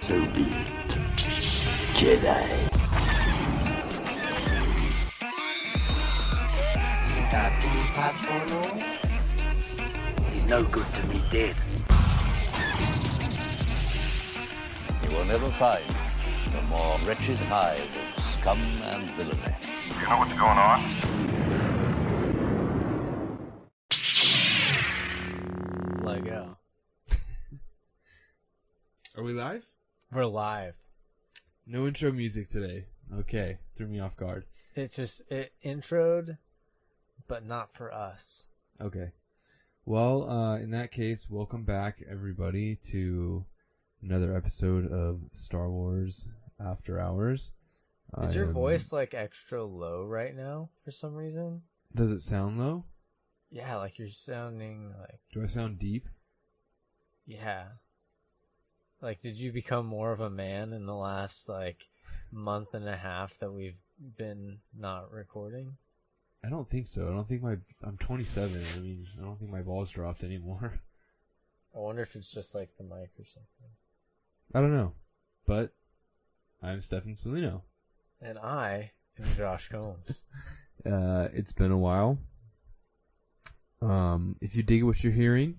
So be it. Jedi. That chili pot photo? He's no good to me dead. You will never find a more wretched hive of scum and villainy. You know what's going on? Lego. Are we live? We're live. No intro music today. Okay, threw me off guard. It introed, but not for us. Okay. Well, in that case, welcome back, everybody, to another episode of Star Wars After Hours. Is your voice like extra low right now for some reason? Does it sound low? Yeah, like you're sounding like... Do I sound deep? Yeah. Like, did you become more of a man in the last, like, month and a half that we've been not recording? I don't think so. I'm 27. I mean, I don't think my balls dropped anymore. I wonder if it's just, like, the mic or something. I don't know. But I'm Stefan Spallino. And I am Josh Combs. It's been a while. If you dig what you're hearing,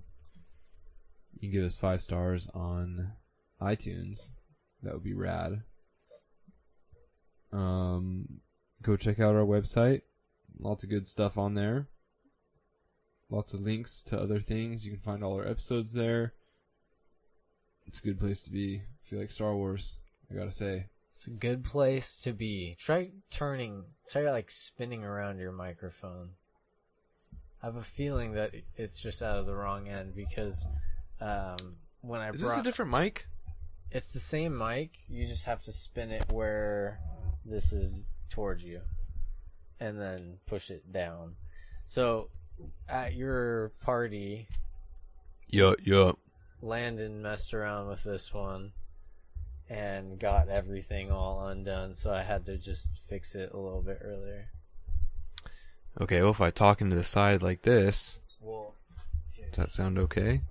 you can give us 5 stars on iTunes. That would be rad. Go check out our website. Lots of good stuff on there. Lots of links to other things. You can find all our episodes there. It's a good place to be if you like Star Wars, I gotta say. It's a good place to be. Try like spinning around your microphone. I have a feeling that it's just out of the wrong end because when I Is this a different mic? It's the same mic. You just have to spin it where this is towards you, and then push it down. So at your party, Yup. Landon messed around with this one and got everything all undone, so I had to just fix it a little bit earlier. Okay, well if I talk into the side like this, Well, does that sound okay?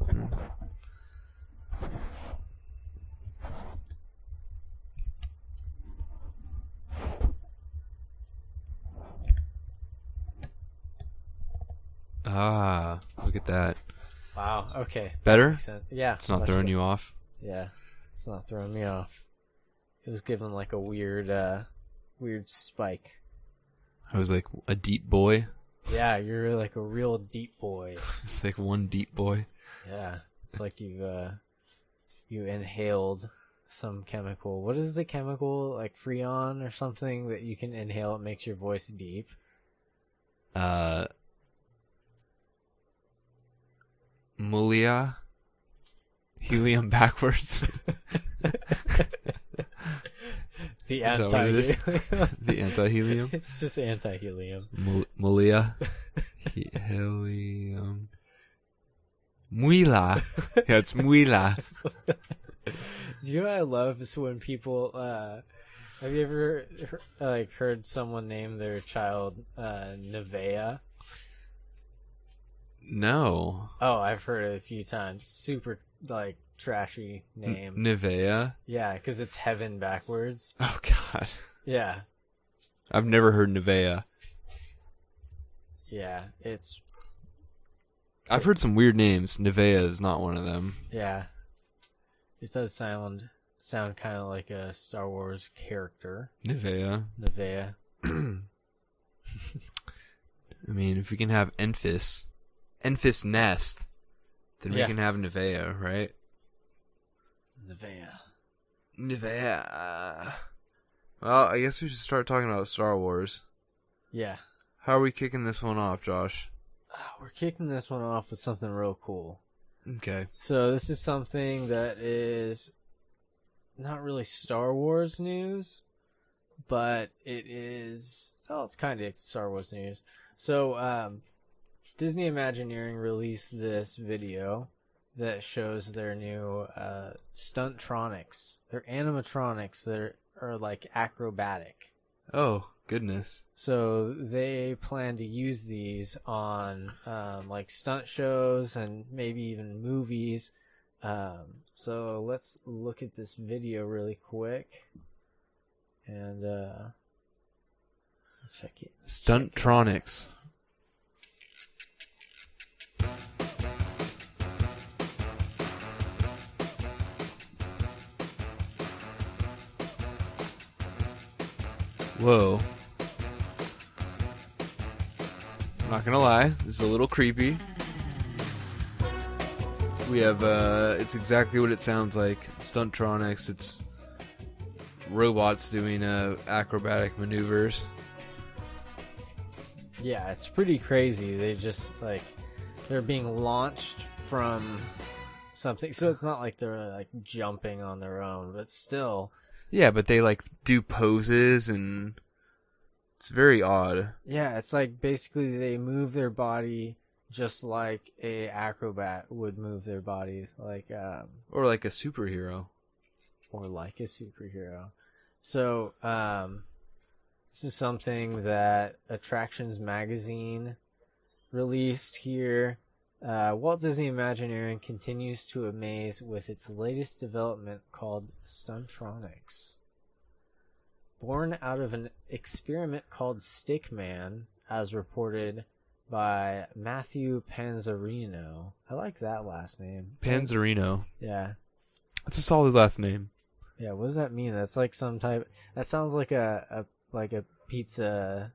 Ah, look at that. wow, okay. That Better? makes sense. Yeah. It's not much throwing better. you off. Yeah, it's not throwing me off. It was giving like a weird spike. I was like a deep boy. Yeah, you're like a real deep boy. It's like one deep boy. Yeah, it's like you inhaled some chemical. What is the chemical, like Freon or something that you can inhale? It makes your voice deep. Mulia. Helium backwards. The Is that what it is? anti-helium. The anti-helium. It's just anti-helium. Mulia. Helium. Muila. Yeah, it's Muila. You know what I love is when people have you ever heard someone name their child Nevea? No. Oh, I've heard it a few times. Super like trashy name. Nivea. Yeah, because it's heaven backwards. Oh God. Yeah, I've never heard Nivea. yeah, it's I've heard some weird names. Nivea is not one of them. yeah. It does sound kind of like a Star Wars character. Nivea. Nevea. I mean, if we can have Enfys Nest, then we Yeah. can have Nivea, right? Nevea. Nivea. Well, I guess we should start talking about Star Wars. Yeah. How are we kicking this one off, Josh? We're kicking this one off with something real cool. Okay. So this is something that is not really Star Wars news, but it is... Oh, it's kind of Star Wars news. So, Disney Imagineering released this video that shows their new stuntronics. They're animatronics that are like acrobatic. Oh, goodness. So they plan to use these on like stunt shows and maybe even movies So let's look at this video really quick and check it. Stuntronics. Whoa. I'm not gonna lie, this is a little creepy. We have, it's exactly what it sounds like. Stuntronics, it's robots doing acrobatic maneuvers. Yeah, it's pretty crazy. They just, like, they're being launched from something. So it's not like they're, like, jumping on their own, but still. Yeah, but they, like, do poses, and it's very odd. Yeah, it's like basically they move their body just like a acrobat would move their body, like or like a superhero. So this is something that Attractions Magazine released here. Walt Disney Imagineering continues to amaze with its latest development called Stuntronics. Born out of an experiment called Stickman, as reported by Matthew Panzarino. I like that last name. Panzarino. Yeah. That's a solid last name. Yeah, what does that mean? That's like some type... That sounds like a pizza...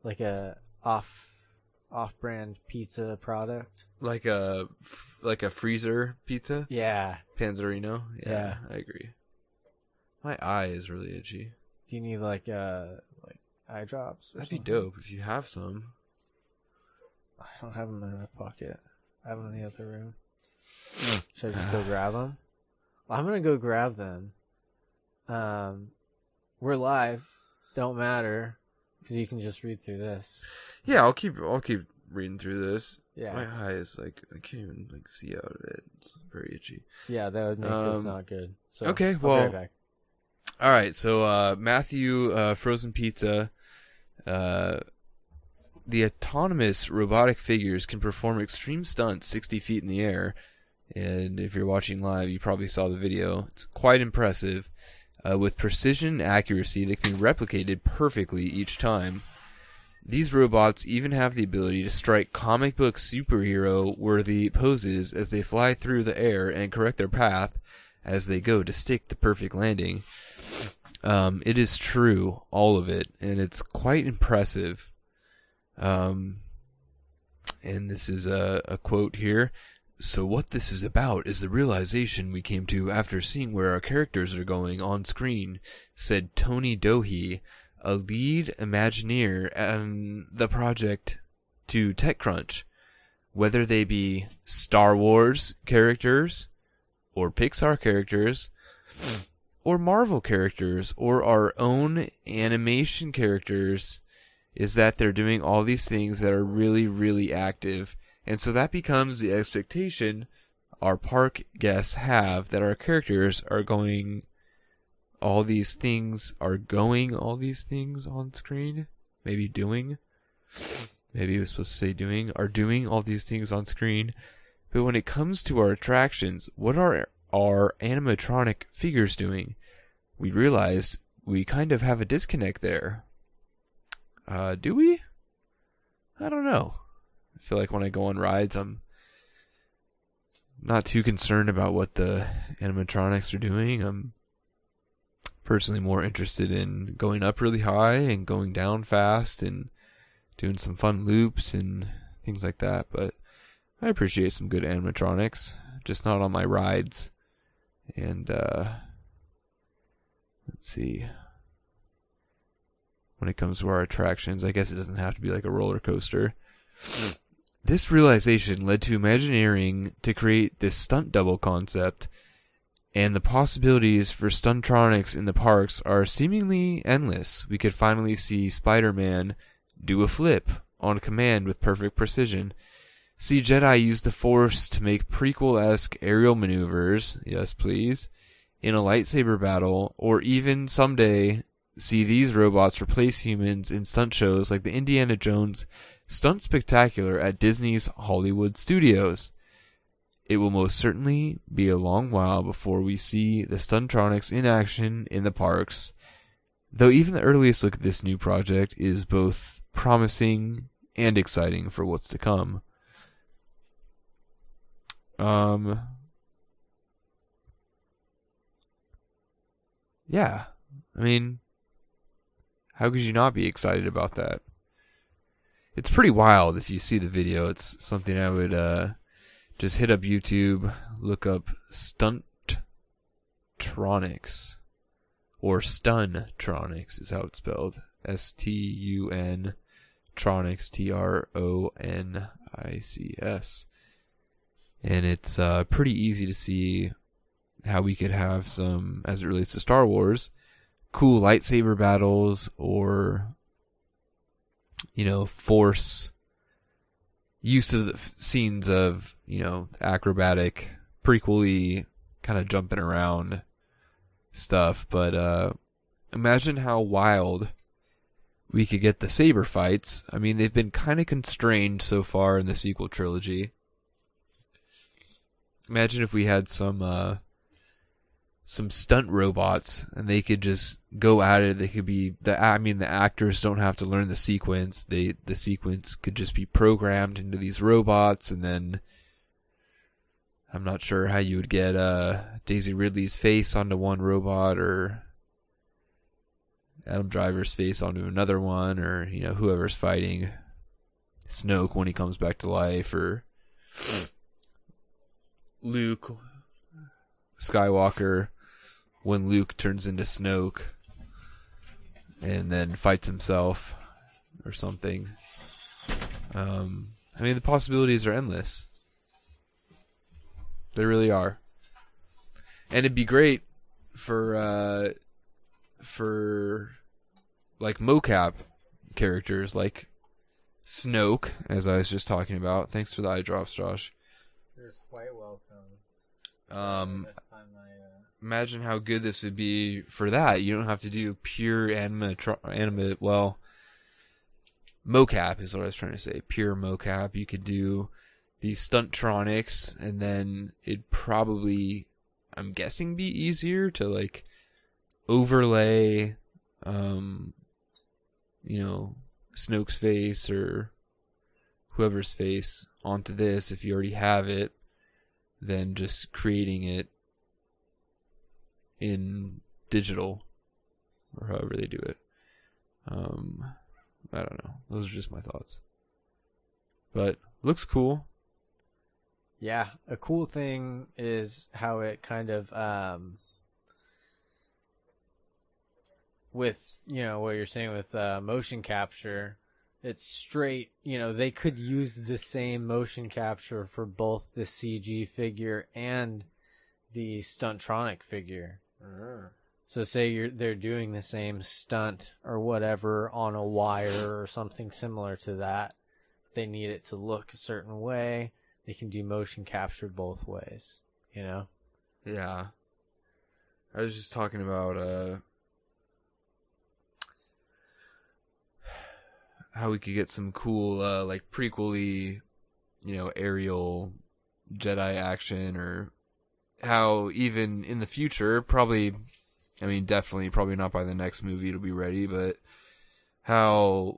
Like a off-brand pizza product. Like a freezer pizza? Yeah. Panzarino? Yeah. I agree. My eye is really itchy. Do you need like eye drops? That'd be dope if you have some. I don't have them in my pocket. I have them in the other room. Should I just go grab them? Well, I'm gonna go grab them. We're live. Don't matter because you can just read through this. Yeah, I'll keep reading through this. Yeah. My eye is like I can't even like see out of it. It's very itchy. Yeah, that would make this not good. So okay, I'll well, be right back. All right. So Matthew, Frozen Pizza. The autonomous robotic figures can perform extreme stunts 60 feet in the air. And if you're watching live, you probably saw the video. It's quite impressive. With precision and accuracy that can be replicated perfectly each time. These robots even have the ability to strike comic book superhero-worthy poses as they fly through the air and correct their path as they go to stick the perfect landing. It is true, all of it, and it's quite impressive. And this is a quote here. So what this is about is the realization we came to after seeing where our characters are going on screen, said Tony Dohey, a lead Imagineer on the project, to TechCrunch. Whether they be Star Wars characters, or Pixar characters, or Marvel characters, or our own animation characters, is that they're doing all these things that are really, really active. And so that becomes the expectation our park guests have, that our characters are going all these things on screen. Maybe doing. Maybe it was supposed to say doing. Are doing all these things on screen. But when it comes to our attractions, what are our animatronic figures doing? We realized we kind of have a disconnect there. Do we? I don't know. I feel like when I go on rides, I'm not too concerned about what the animatronics are doing. I'm personally more interested in going up really high and going down fast and doing some fun loops and things like that. But I appreciate some good animatronics, just not on my rides. And let's see. When it comes to our attractions, I guess it doesn't have to be like a roller coaster. This realization led to Imagineering to create this stunt double concept, and the possibilities for Stuntronics in the parks are seemingly endless. We could finally see Spider-Man do a flip on command with perfect precision, see Jedi use the Force to make prequel-esque aerial maneuvers, yes please, in a lightsaber battle, or even someday see these robots replace humans in stunt shows like the Indiana Jones Stunt Spectacular at Disney's Hollywood Studios. it will most certainly be a long while before we see the Stuntronics in action in the parks, though even the earliest look at this new project is both promising and exciting for what's to come. Yeah, I mean, how could you not be excited about that? It's pretty wild if you see the video. It's something I would just hit up YouTube, look up Stuntronics, or Stuntronics is how it's spelled. S-T-U-N Tronics, T-R-O-N-I-C-S. And it's pretty easy to see how we could have some, as it relates to Star Wars, cool lightsaber battles or, you know, Force use of the scenes of, you know, acrobatic, prequel-y kind of jumping around stuff. But imagine how wild we could get the saber fights. I mean, they've been kind of constrained so far in the sequel trilogy. Imagine if we had some stunt robots and they could just go at it. They could be the actors don't have to learn the sequence. The sequence could just be programmed into these robots, and then I'm not sure how you would get Daisy Ridley's face onto one robot, or Adam Driver's face onto another one, or, you know, whoever's fighting Snoke when he comes back to life, or Luke Skywalker when Luke turns into Snoke and then fights himself or something. I mean, the possibilities are endless. They really are. And it'd be great for like mocap characters like Snoke, as I was just talking about. Thanks for the eye drops, Josh. You're quite welcome. Imagine how good this would be for that. You don't have to do pure mocap is what I was trying to say. Pure mocap. You could do the Stuntronics, and then it'd probably, I'm guessing, be easier to like overlay, you know, Snoke's face or whoever's face onto this if you already have it, than just creating it in digital, or however they do it. I don't know. Those are just my thoughts. But looks cool. Yeah, a cool thing is how it kind of with, you know, what you're saying with motion capture, it's straight, you know, they could use the same motion capture for both the CG figure and the Stuntronic figure. So say they're doing the same stunt or whatever on a wire or something similar to that. If they need it to look a certain way, they can do motion capture both ways, you know? Yeah. I was just talking about how we could get some cool like prequel-y, you know, aerial Jedi action, or how even in the future, probably, I mean, definitely, probably not by the next movie it'll be ready, but how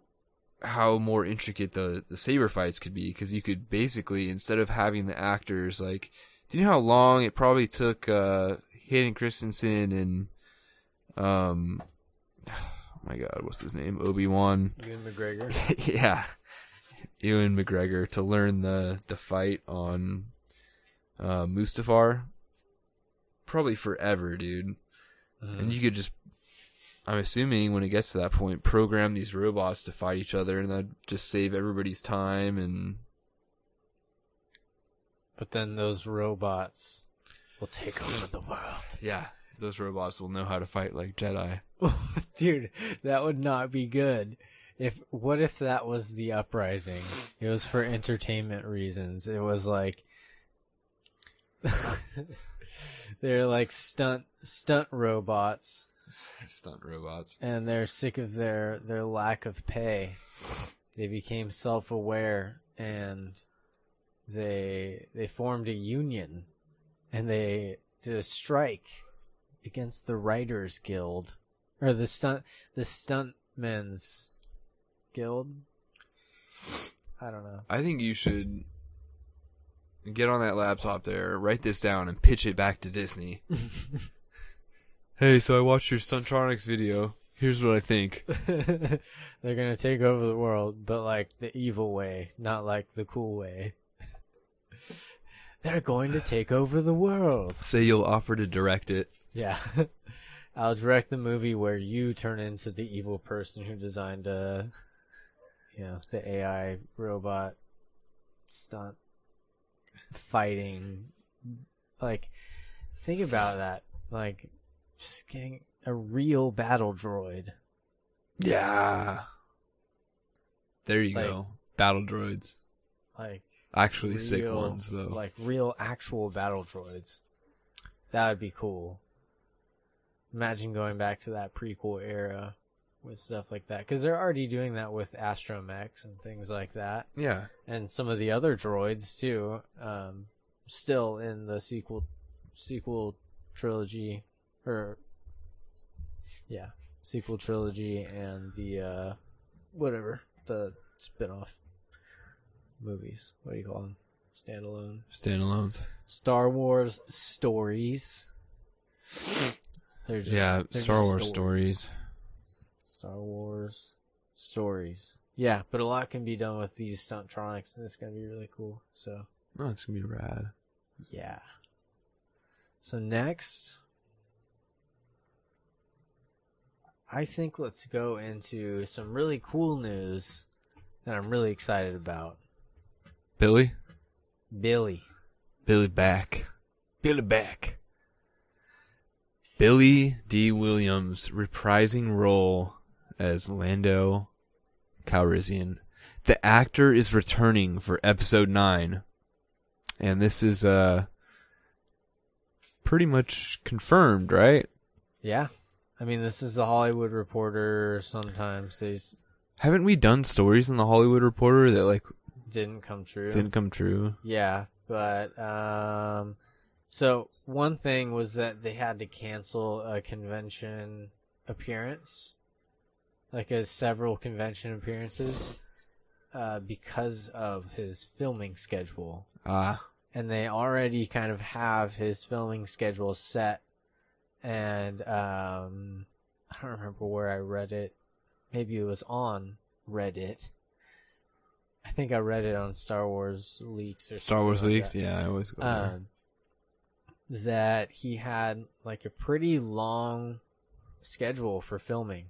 more intricate the saber fights could be, because you could basically, instead of having the actors, like, do you know how long it probably took Hayden Christensen and oh my god, what's his name, Obi-Wan, Ewan McGregor. yeah, Ewan McGregor, to learn the fight on Mustafar? Probably forever, dude. And you could just, I'm assuming when it gets to that point, program these robots to fight each other, and that'd just save everybody's time. And but then those robots will take over the world. Yeah, those robots will know how to fight like Jedi. Dude, that would not be good. What if that was the uprising? It was for entertainment reasons. It was like they're like stunt robots. Stunt robots. And they're sick of their lack of pay. They became self-aware and they formed a union, and they did a strike against the Writers Guild, or the Stuntmen's Guild. I don't know. I think you should get on that laptop there, write this down, and pitch it back to Disney. Hey, so I watched your Stuntronics video. Here's what I think. They're gonna take over the world, but like the evil way, not like the cool way. They're going to take over the world. Say you'll offer to direct it. Yeah. I'll direct the movie where you turn into the evil person who designed the AI robot stunt fighting. Like, think about that. Like, just getting a real battle droid. Yeah. There you Like, go. Battle droids. Like, Actually real, sick ones, though. Like, real actual battle droids. That would be cool. Imagine going back to that prequel era with stuff like that. Because they're already doing that with Astromechs and things like that. Yeah. And some of the other droids, too. Still in the sequel trilogy. Sequel trilogy and the, the spin-off movies. What do you call them? Standalones. Star Wars stories. They're Star Wars stories. Star Wars stories. Yeah, but a lot can be done with these Stuntronics, and it's going to be really cool. So, Oh, it's going to be rad. yeah. So next, I think let's go into some really cool news that I'm really excited about. Billy back. Billy back. Billy D. Williams reprising role as Lando Calrissian. The actor is returning for episode 9. And this is pretty much confirmed, right? Yeah. I mean, this is the Hollywood Reporter. Sometimes they Haven't we done stories in the Hollywood Reporter that like didn't come true. didn't come true? Yeah, but so one thing was that they had to cancel a convention appearance, like several convention appearances, because of his filming schedule. And they already kind of have his filming schedule set. And I don't remember where I read it. Maybe it was on Reddit. I think I read it on Star Wars Leaks or Star Wars something like Leaks? that. Yeah, I always go there. That he had like a pretty long schedule for filming.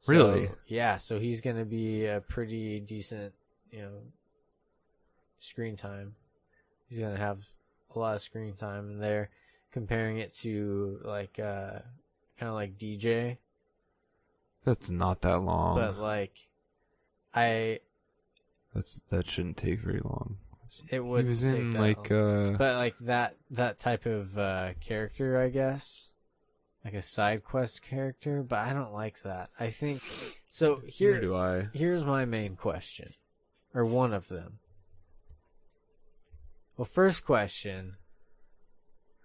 So, Really? Yeah, so he's going to be a pretty decent, screen time. He's going to have a lot of screen time, and they're comparing it to like kind of like DJ, That's not that long. but like That shouldn't take very long. it would He was take in that like long. But like that type of character, I guess, like a side quest character. But I don't like that. I think so. Neither do I. Here's my main question, or one of them. Well, first question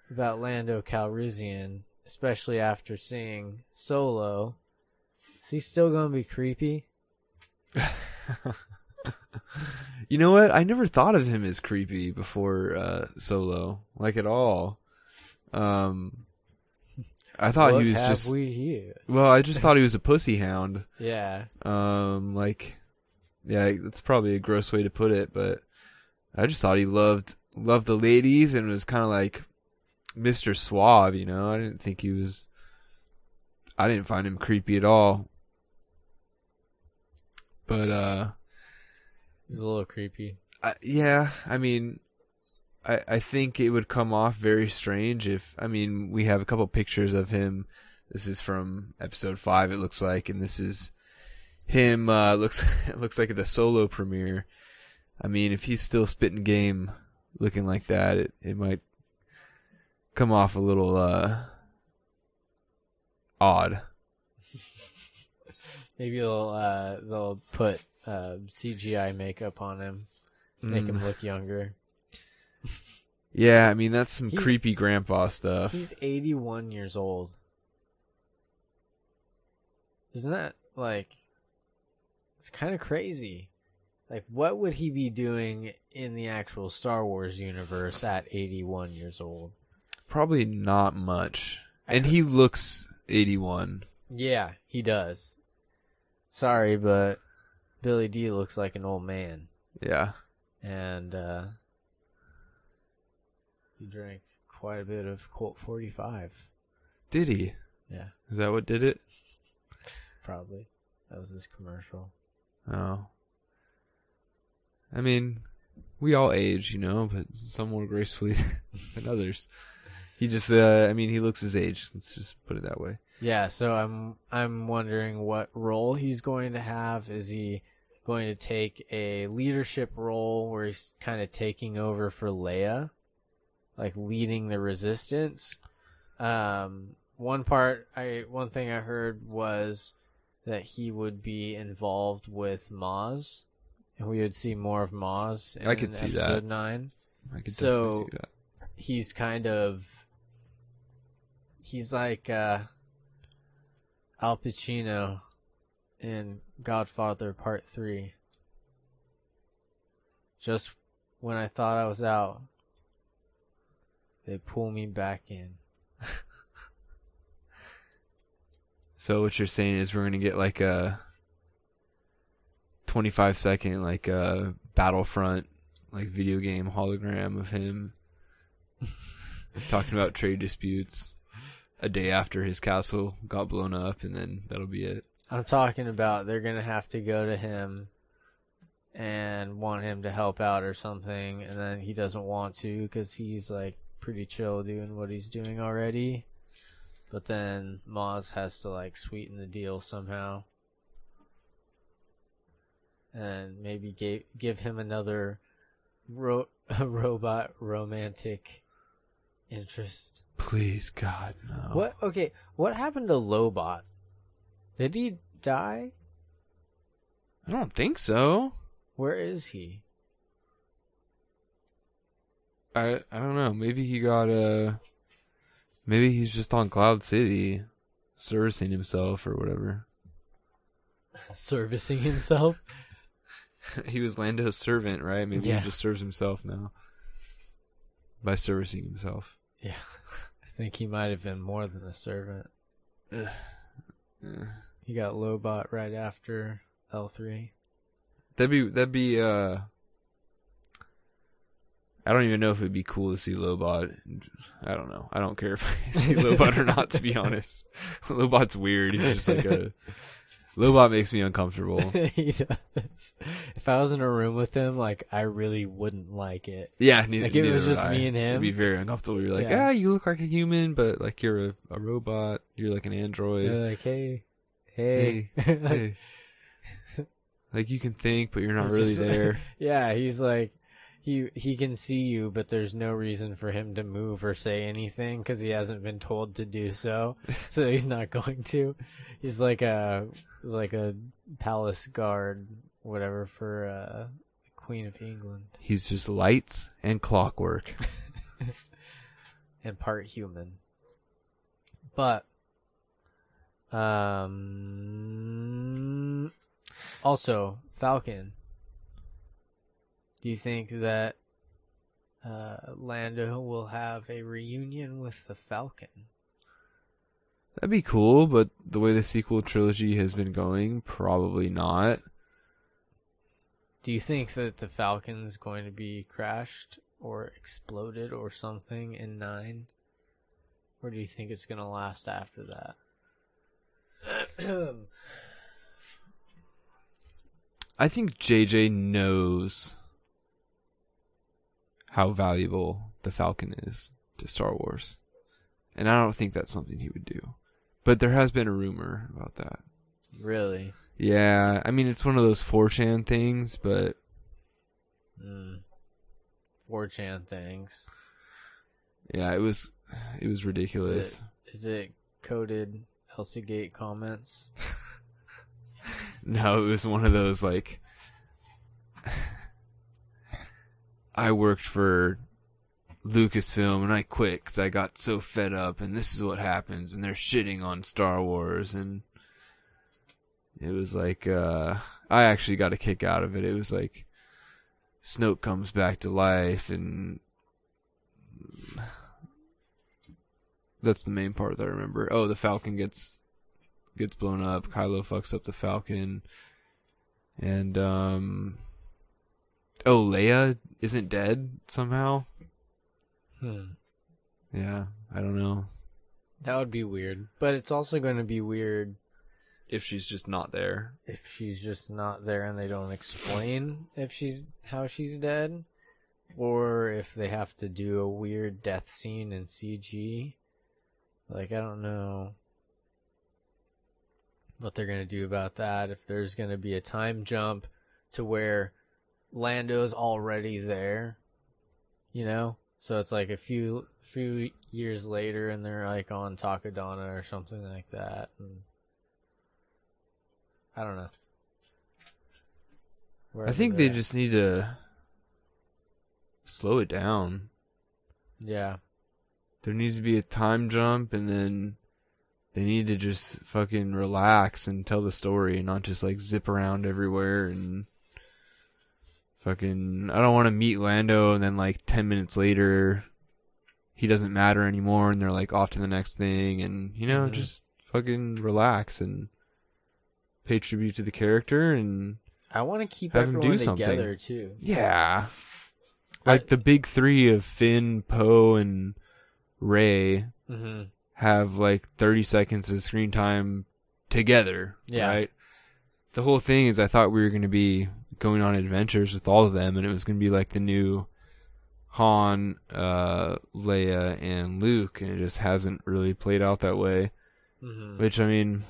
about Lando Calrissian, especially after seeing Solo, is he still going to be creepy? You know what? I never thought of him as creepy before Solo, like at all. I thought What he was have just. we here? Well, I just thought he was a pussy hound. Yeah. Yeah, that's probably a gross way to put it, but I just thought he loved the ladies and was kind of like Mr. Suave, I didn't think he was. I didn't find him creepy at all. But He's a little creepy. yeah, I mean, I think it would come off very strange if, we have a couple pictures of him. This is from episode 5, it looks like, and this is him, it looks like at the Solo premiere. If he's still spitting game looking like that, it might come off a little, odd. Maybe they'll put CGI makeup on him, make him look younger. Yeah, I mean, that's some He's- creepy grandpa stuff. He's 81 years old. Isn't that, like... It's kind of crazy. Like, what would he be doing in the actual Star Wars universe at 81 years old? Probably not much. And he looks 81. Yeah, he does. Sorry, but Billy D looks like an old man. Yeah. And he drank quite a bit of Colt 45. Did he? Yeah, Is that what did it? probably. That was his commercial. Oh. I mean, we all age, but some more gracefully than others. He just, he looks his age. Let's just put it that way. Yeah, so I'm wondering what role he's going to have. Is he going to take a leadership role where he's kind of taking over for Leia, like leading the resistance? One thing I heard was that he would be involved with Maz, and we would see more of Maz in I could see that. episode 9. I could So- definitely see that. He's like Al Pacino in Godfather Part 3. Just when I thought I was out, they pull me back in. So what you're saying is we're going to get like a 25-second like a Battlefront like video game hologram of him talking about trade disputes a day after his castle got blown up, and then that'll be it. I'm talking about they're going to have to go to him and want him to help out or something, and then he doesn't want to because he's like pretty chill doing what he's doing already. But then Maz has to like sweeten the deal somehow. And maybe give him another robot romantic interest. Please, God, no. What? Okay, what happened to Lobot? Did he die? I don't think so. Where is he? I don't know. Maybe he got maybe he's just on Cloud City, servicing himself or whatever. Servicing himself? He was Lando's servant, right? Maybe Yeah. he just serves himself now by servicing himself. Yeah. I think he might have been more than a servant. Yeah. He got Lobot right after L3. That'd be I don't even know if it'd be cool to see Lobot. I don't know. I don't care if I see Lobot or not, to be honest. Lobot's weird. He's just like a... Lobot makes me uncomfortable. He does. If I was in a room with him, like, I really wouldn't like it. Yeah, Like, if it was just me and him. It'd be very uncomfortable. You're like, Yeah. you look like a human, but like you're a robot. You're like an android. They're like, hey. Hey. Like you can think, but you're not It's really just- there. Yeah, he's like, he can see you, but there's no reason for him to move or say anything because he hasn't been told to do so. So he's not going to. He's like a palace guard, whatever, for Queen of England, He's just lights and clockwork. and part human. But also Falcon. Do you think that Lando will have a reunion with the Falcon? That'd be cool, but the way the sequel trilogy has been going, probably not. Do you think that the Falcon's going to be crashed or exploded or something in 9? Or do you think it's going to last after that? I think JJ knows how valuable the Falcon is to Star Wars. And I don't think that's something he would do. But there has been a rumor about that. Really? Yeah, I mean, it's one of those 4chan things, but 4chan things. yeah, it was ridiculous. Is it coded Elsagate comments? No, it was one of those, like, I worked for Lucasfilm and I quit because I got so fed up and this is what happens and they're shitting on Star Wars and it was like I actually got a kick out of it. It was like Snoke comes back to life and that's the main part that I remember. Oh, the Falcon gets blown up. Kylo fucks up the Falcon. And Leia isn't dead somehow. Yeah, I don't know. That would be weird. But it's also going to be weird if she's just not there. if she's just not there and they don't explain how she's dead, or if they have to do a weird death scene in CG. Like, I don't know what they're going to do about that. If there's going to be a time jump to where Lando's already there, you know? So it's like a few years later and they're like on Takodana or something like that. And I don't know. I think they just need to slow it down. Yeah. There needs to be a time jump and then they need to just fucking relax and tell the story and not just like zip around everywhere and fucking... I don't want to meet Lando and then like 10 minutes later he doesn't matter anymore and they're like off to the next thing and, you know, just fucking relax and pay tribute to the character and I want to keep have him everyone do something. together too. Yeah. Like the big three of Finn, Poe, and Rey have like 30 seconds of screen time together, right? The whole thing is I thought we were going to be going on adventures with all of them and it was going to be like the new Han, Leia, and Luke, and it just hasn't really played out that way. Which, I mean,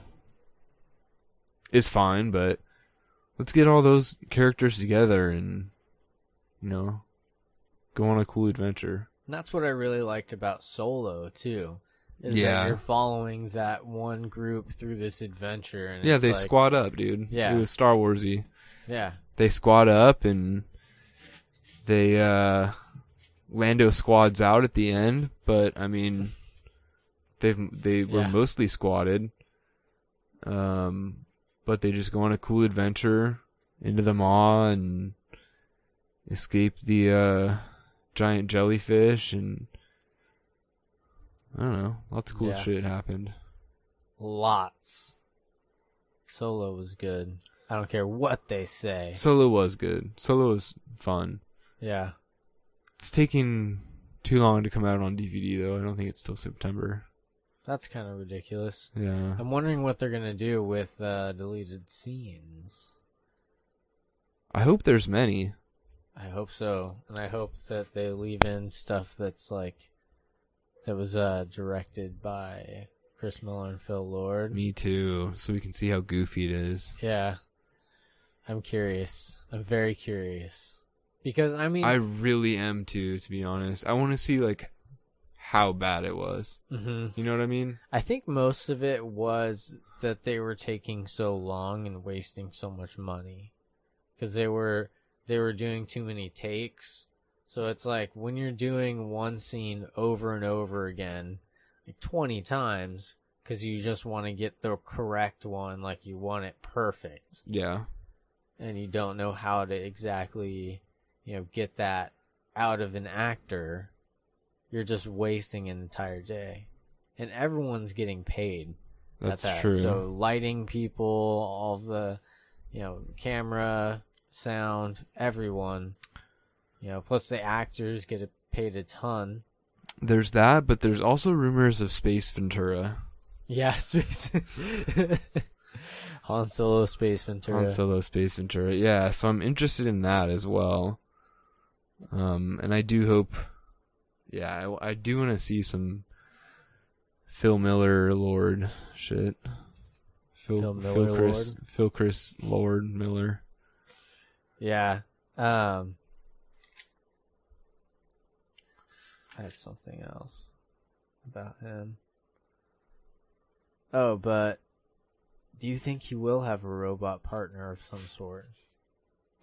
is fine, but let's get all those characters together and, you know, go on a cool adventure. And that's what I really liked about Solo too. Is that you're following that one group through this adventure. And yeah, it's they like, squad up, dude. Yeah. It was Star Wars-y. Yeah. They squad up and they, Lando squads out at the end, but I mean, they were mostly squatted. But they just go on a cool adventure into the maw and escape the giant jellyfish and I don't know, lots of cool shit happened. Lots. Solo was good. I don't care what they say. Solo was good. Solo was fun. Yeah. It's taking too long to come out on DVD though. I don't think it's till September. That's kind of ridiculous. Yeah. I'm wondering what they're going to do with deleted scenes. I hope there's many. I hope so. And I hope that they leave in stuff that's like, that was directed by Chris Miller and Phil Lord. Me too. So we can see how goofy it is. Yeah. I'm curious. I'm very curious. Because, I mean... I really am too, to be honest. I want to see, like, how bad it was. You know what I mean? I think most of it was that they were taking so long and wasting so much money. Because they were doing too many takes. So it's like, when you're doing one scene over and over again, like 20 times, because you just want to get the correct one, like you want it perfect. Yeah. And you don't know how to exactly, you know, get that out of an actor, you're just wasting an entire day. And everyone's getting paid. That's at that. true. So lighting people, all the, you know, camera, sound, everyone, you know, plus the actors get paid a ton. There's that, but there's also rumors of Space Ventura. Yeah, Space Han Solo, Space Ventura. Han Solo, Space Ventura. Yeah, so I'm interested in that as well. And I do hope... Yeah, I do want to see some Phil Miller Lord shit. Phil Miller Chris Lord Miller. Yeah. I had something else about him. Oh, but do you think he will have a robot partner of some sort?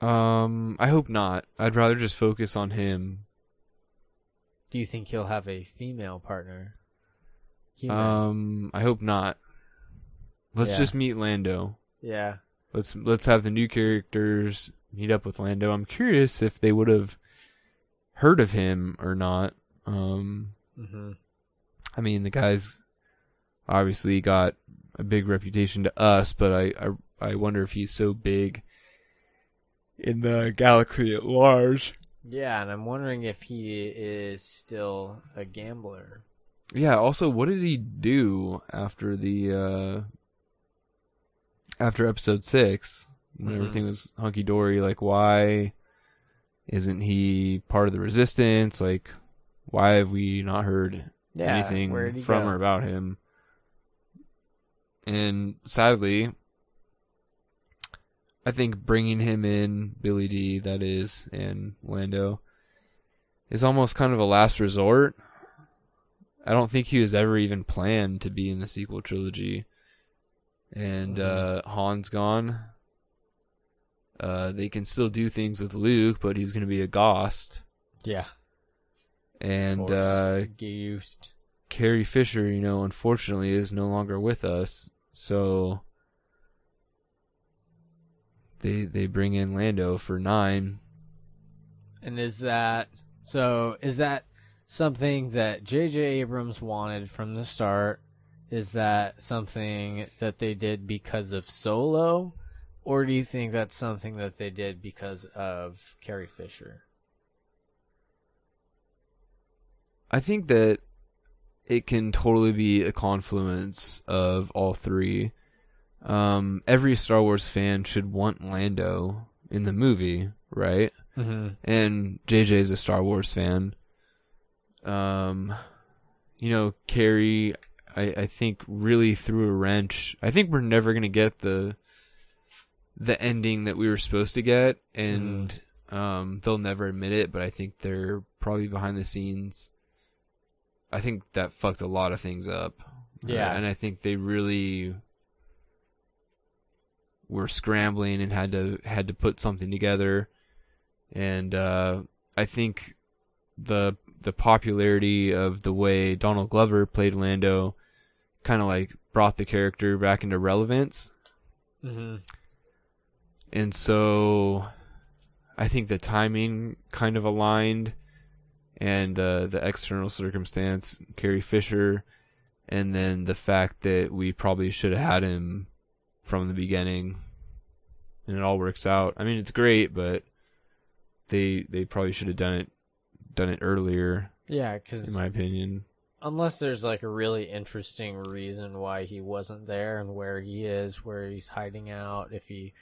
I hope not. I'd rather just focus on him. do you think he'll have a female partner? Human. I hope not. Let's just meet Lando. Yeah. Let's have the new characters meet up with Lando. I'm curious if they would have heard of him or not. I mean, the guy's obviously got a big reputation to us, but I wonder if he's so big in the galaxy at large. Yeah, and I'm wondering if he is still a gambler. Yeah, also, what did he do after the after episode 6 when everything was hunky-dory? Like, why isn't he part of the Resistance? Like, why have we not heard anything from or about him? And sadly, I think bringing him in, Billy D, that is, and Lando, is almost kind of a last resort. I don't think he was ever even planned to be in the sequel trilogy. And Han's gone. They can still do things with Luke, but he's going to be a Ghost. Yeah. And used. Carrie Fisher, unfortunately is no longer with us. So they bring in Lando for 9. And is that something that J.J. Abrams wanted from the start? Is that something that they did because of Solo? Or do you think that's something that they did because of Carrie Fisher? I think that it can totally be a confluence of all three. Every Star Wars fan should want Lando in the movie, right? Mm-hmm. And JJ is a Star Wars fan. Carrie, I think really threw a wrench. I think we're never gonna get the ending that we were supposed to get, and they'll never admit it. But I think they're probably behind the scenes. I think that fucked a lot of things up. Yeah, and I think they really were scrambling and had to put something together. And I think the popularity of the way Donald Glover played Lando kind of like brought the character back into relevance. Mm-hmm. And so I think the timing kind of aligned, and the external circumstance, Carrie Fisher, and then the fact that we probably should have had him from the beginning, and it all works out. I mean, it's great, but they probably should have done it earlier. Yeah, because in my opinion, unless there's like a really interesting reason why he wasn't there and where he is, where he's hiding out, if he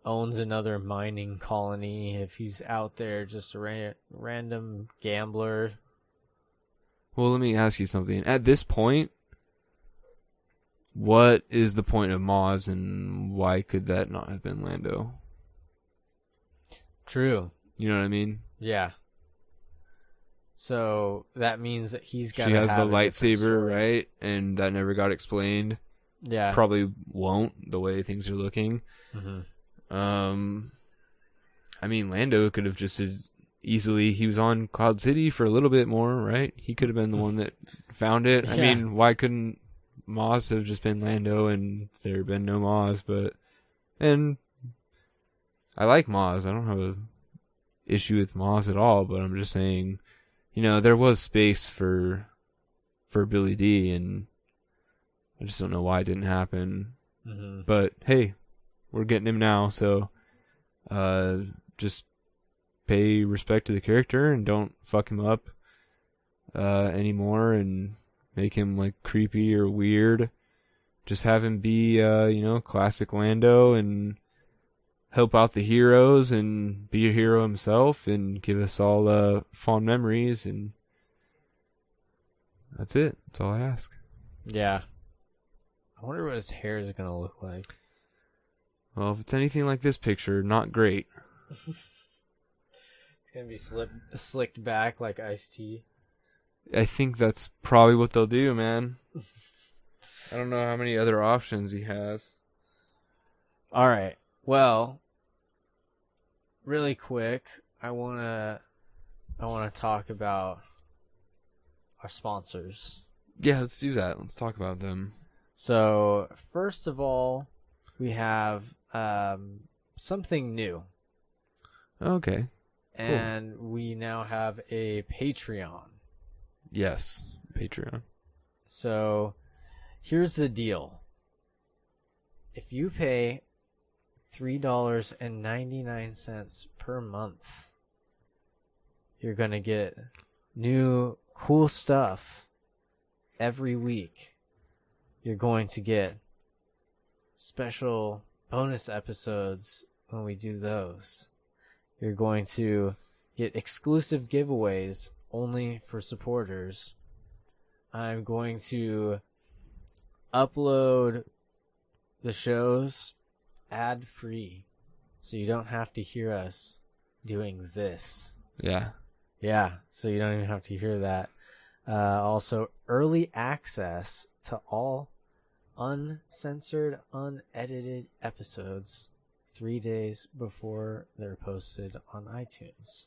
owns another mining colony, if he's out there just a random gambler. Well, let me ask you something. At this point, what is the point of Maz, and why could that not have been Lando? True. You know what I mean? Yeah. So that means that he's got. She has the lightsaber, right? And that never got explained. Yeah. Probably won't, the way things are looking. Mm-hmm. I mean, Lando could have just as easily, he was on Cloud City for a little bit more, right? He could have been the one that found it. I mean, why couldn't Maz have just been Lando and there had been no Maz? And I like Maz. I don't have an issue with Maz at all, but I'm just saying, there was space for Billy D, and I just don't know why it didn't happen. Mm-hmm. But hey, we're getting him now, so just pay respect to the character and don't fuck him up anymore and make him like creepy or weird. Just have him be classic Lando and help out the heroes and be a hero himself and give us all fond memories, and that's it. That's all I ask. Yeah. I wonder what his hair is going to look like. Well, if it's anything like this picture, not great. It's going to be slicked back like Ice-T. I think that's probably what they'll do, man. I don't know how many other options he has. All right. Well, really quick, I want to talk about our sponsors. Yeah, let's do that. Let's talk about them. So, first of all, we have something new. Okay. And we now have a Patreon. Yes, Patreon. So, here's the deal. If you pay $3.99 per month, you're going to get new cool stuff every week. You're going to get special bonus episodes when we do those. You're going to get exclusive giveaways only for supporters. I'm going to upload the shows ad-free, so you don't have to hear us doing this. Yeah. Yeah, so you don't even have to hear that. Also, early access to all uncensored, unedited episodes 3 days before they're posted on iTunes.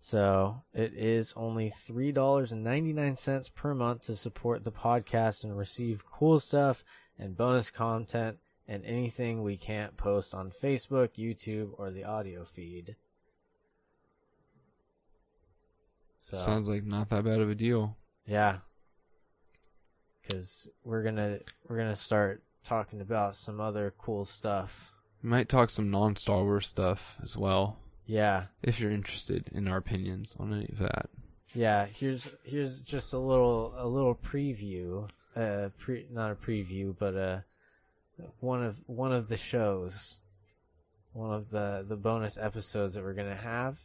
So it is only $3.99 per month to support the podcast and receive cool stuff and bonus content and anything we can't post on Facebook, YouTube, or the audio feed. So, Sounds like not that bad of a deal. yeah, because we're gonna start talking about some other cool stuff. We might talk some non-Star Wars stuff as well, Yeah, if you're interested in our opinions on any of that. yeah. Here's just a little preview. Not a preview, but one of the shows, one of the bonus episodes that we're gonna have.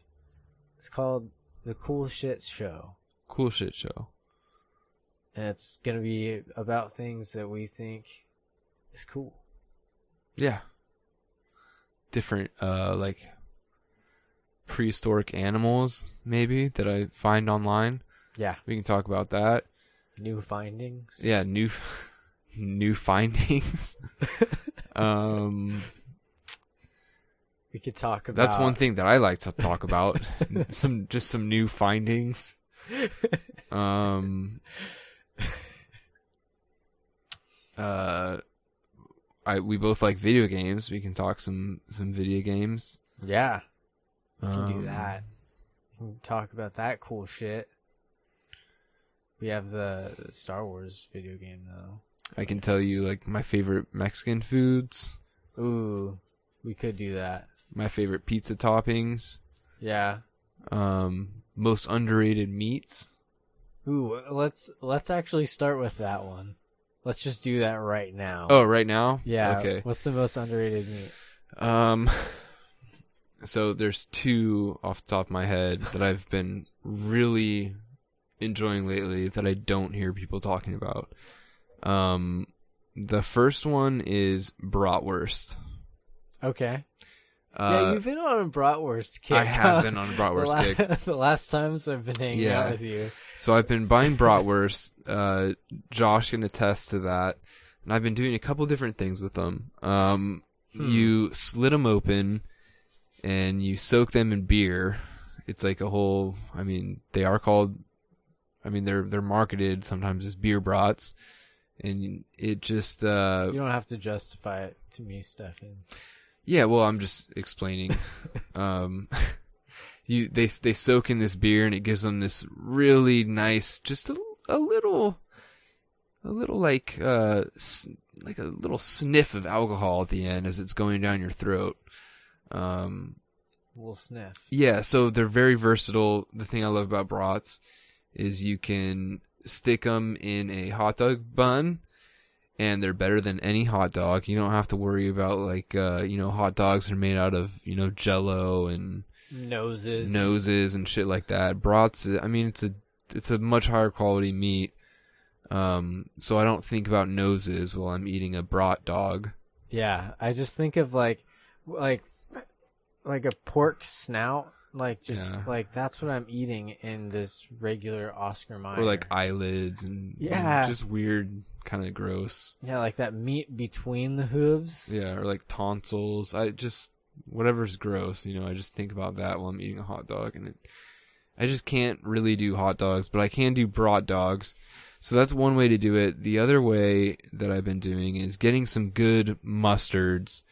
It's called The Cool Shit Show. Cool shit show. And it's going to be about things that we think is cool. Yeah. Different, like, prehistoric animals, maybe, that I find online. Yeah. We can talk about that. New findings. Yeah, new findings. We could talk about... That's one thing that I like to talk about. some new findings. We both like video games. We can talk some video games. Yeah. We can do that. We can talk about that cool shit. We have the Star Wars video game, though. I can tell you, like, my favorite Mexican foods. Ooh, we could do that. My favorite pizza toppings. Yeah. Most underrated meats. Ooh, let's actually start with that one. Let's just do that right now. Oh, right now? Yeah. Okay. What's the most underrated meat? So there's two off the top of my head that I've been really enjoying lately that I don't hear people talking about. The first one is bratwurst. Okay. Yeah, you've been on a bratwurst kick. I have been on a bratwurst kick. The last times I've been hanging out with you. So I've been buying bratwurst. Josh can attest to that. And I've been doing a couple different things with them. You slit them open and you soak them in beer. It's like a whole, they are called, they're marketed sometimes as beer brats. And it just... you don't have to justify it to me, Stefan. Yeah, well, I'm just explaining. They soak in this beer and it gives them this really nice, just a little like a little sniff of alcohol at the end as it's going down your throat. A little sniff. Yeah, so they're very versatile. The thing I love about brats is you can stick them in a hot dog bun. And they're better than any hot dog. You don't have to worry about hot dogs are made out of, Jell-O and noses and shit like that. Brats, it's a much higher quality meat. So I don't think about noses while I'm eating a brat dog. Yeah, I just think of like a pork snout. Like that's what I'm eating in this regular Oscar Mayer. Or like eyelids and just weird, kind of gross. Yeah, like that meat between the hooves. Yeah, or like tonsils. Whatever's gross, I just think about that while I'm eating a hot dog, and I just can't really do hot dogs, but I can do brat dogs. So that's one way to do it. The other way that I've been doing is getting some good mustards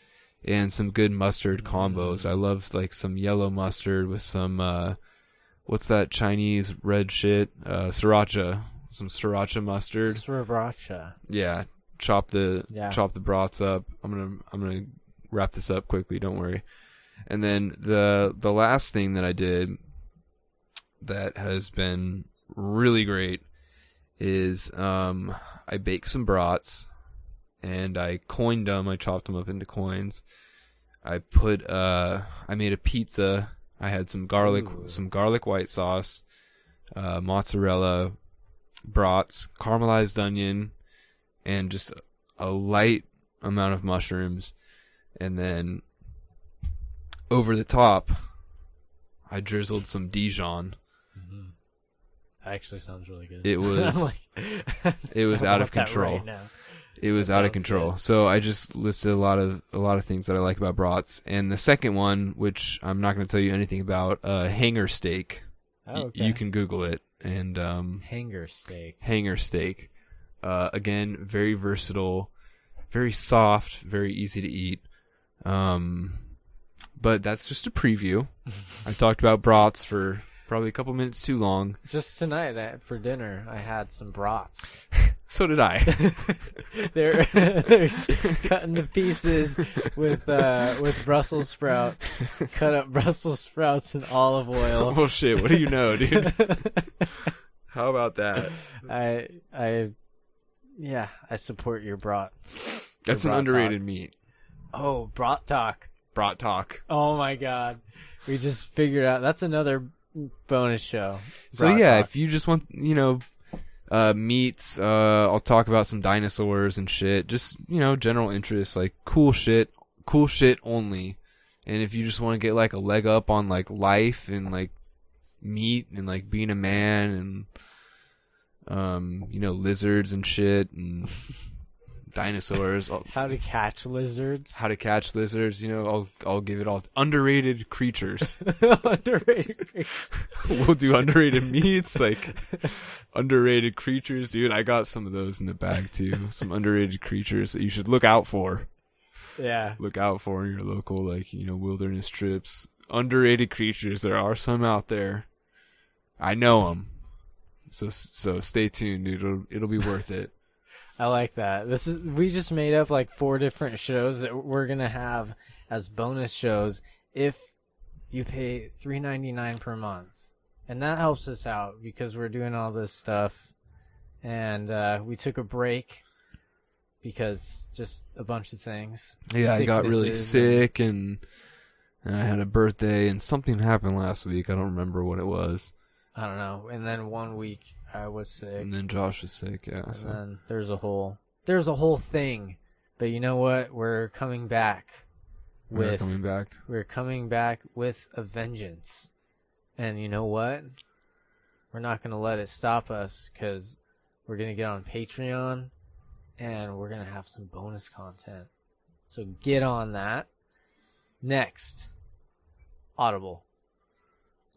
and some good mustard combos. I love like some yellow mustard with some what's that Chinese red shit? Sriracha. Some sriracha mustard. Sriracha. Yeah. Chop the brats up. I'm gonna wrap this up quickly, don't worry. And then the last thing that I did that has been really great is I baked some brats and I coined them. I chopped them up into coins. I made a pizza. I had some garlic white sauce, mozzarella, brats, caramelized onion, and just a light amount of mushrooms. And then over the top, I drizzled some Dijon. Mm-hmm. That actually sounds really good. It was it was out of control. Right now. It was out of control. Good. So I just listed a lot of things that I like about brats. And the second one, which I'm not going to tell you anything about, hanger steak. Oh, okay. You can Google it. And hanger steak. Hanger steak. Again, very versatile, very soft, very easy to eat. But that's just a preview. I talked about brats for probably a couple minutes too long. Just tonight for dinner, I had some brats. So did I. they're cut into pieces with Brussels sprouts. Cut up Brussels sprouts in olive oil. Well, shit. What do you know, dude? How about that? I support your brats. That's an underrated meat. Oh, brat talk. Brat talk. Oh my god. We just figured out that's another bonus show. So yeah, if you just want, meats, I'll talk about some dinosaurs and shit. Just, general interest, like cool shit only. And if you just want to get like a leg up on like life and like meat and like being a man and lizards and shit and dinosaurs. How to catch lizards. I'll give it all. Underrated creatures. Underrated creatures. We'll do underrated meats, like underrated creatures. Dude, I got some of those in the bag too. Some underrated creatures that you should look out for. Yeah. Look out for in your local, wilderness trips. Underrated creatures. There are some out there. I know them. So stay tuned, dude. It'll be worth it. I like that. We just made up like 4 different shows that we're gonna have as bonus shows if you pay $3.99 per month, and that helps us out because we're doing all this stuff, and we took a break because just a bunch of things. Yeah, I got really sick and I had a birthday and something happened last week. I don't remember what it was. I don't know. And then one week I was sick. And then Josh was sick, yeah. And then there's a whole thing. But you know what? We're coming back. We're coming back with a vengeance. And you know what? We're not going to let it stop us because we're going to get on Patreon and we're going to have some bonus content. So get on that. Next, Audible.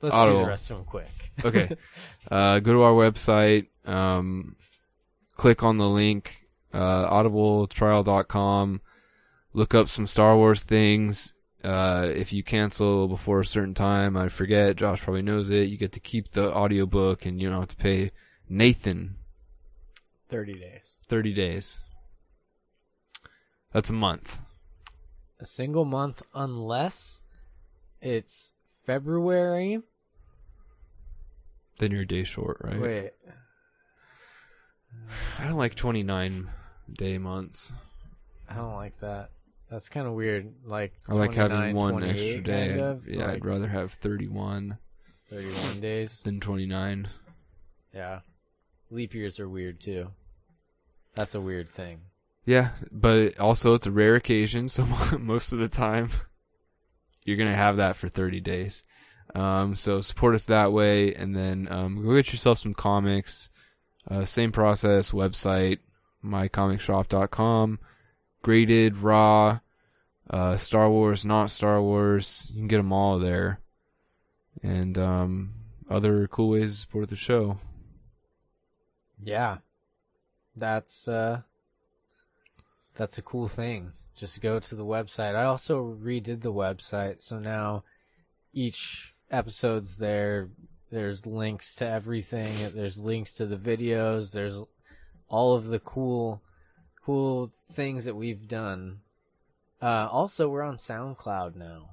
Let's do the rest of them quick. Okay. Go to our website. Click on the link, audibletrial.com. Look up some Star Wars things. If you cancel before a certain time, I forget, Josh probably knows it, you get to keep the audiobook and you don't have to pay Nathan 30 days. 30 days. That's a month. A single month unless it's February. Then you're a day short, right? Wait. I don't like 29-day months. I don't like that. That's kind of weird. Like I like having one extra day. Kind of, I'd rather have 31 days than 29. Yeah. Leap years are weird too. That's a weird thing. Yeah, but also it's a rare occasion, so most of the time you're going to have that for 30 days. So support us that way, and then go get yourself some comics. Same process, website, mycomicshop.com. Graded, raw, Star Wars, not Star Wars. You can get them all there. And other cool ways to support the show. Yeah. That's a cool thing. Just go to the website. I also redid the website, so now each episode's there. There's links to everything. There's links to the videos. There's all of the cool things that we've done. Also, we're on SoundCloud now.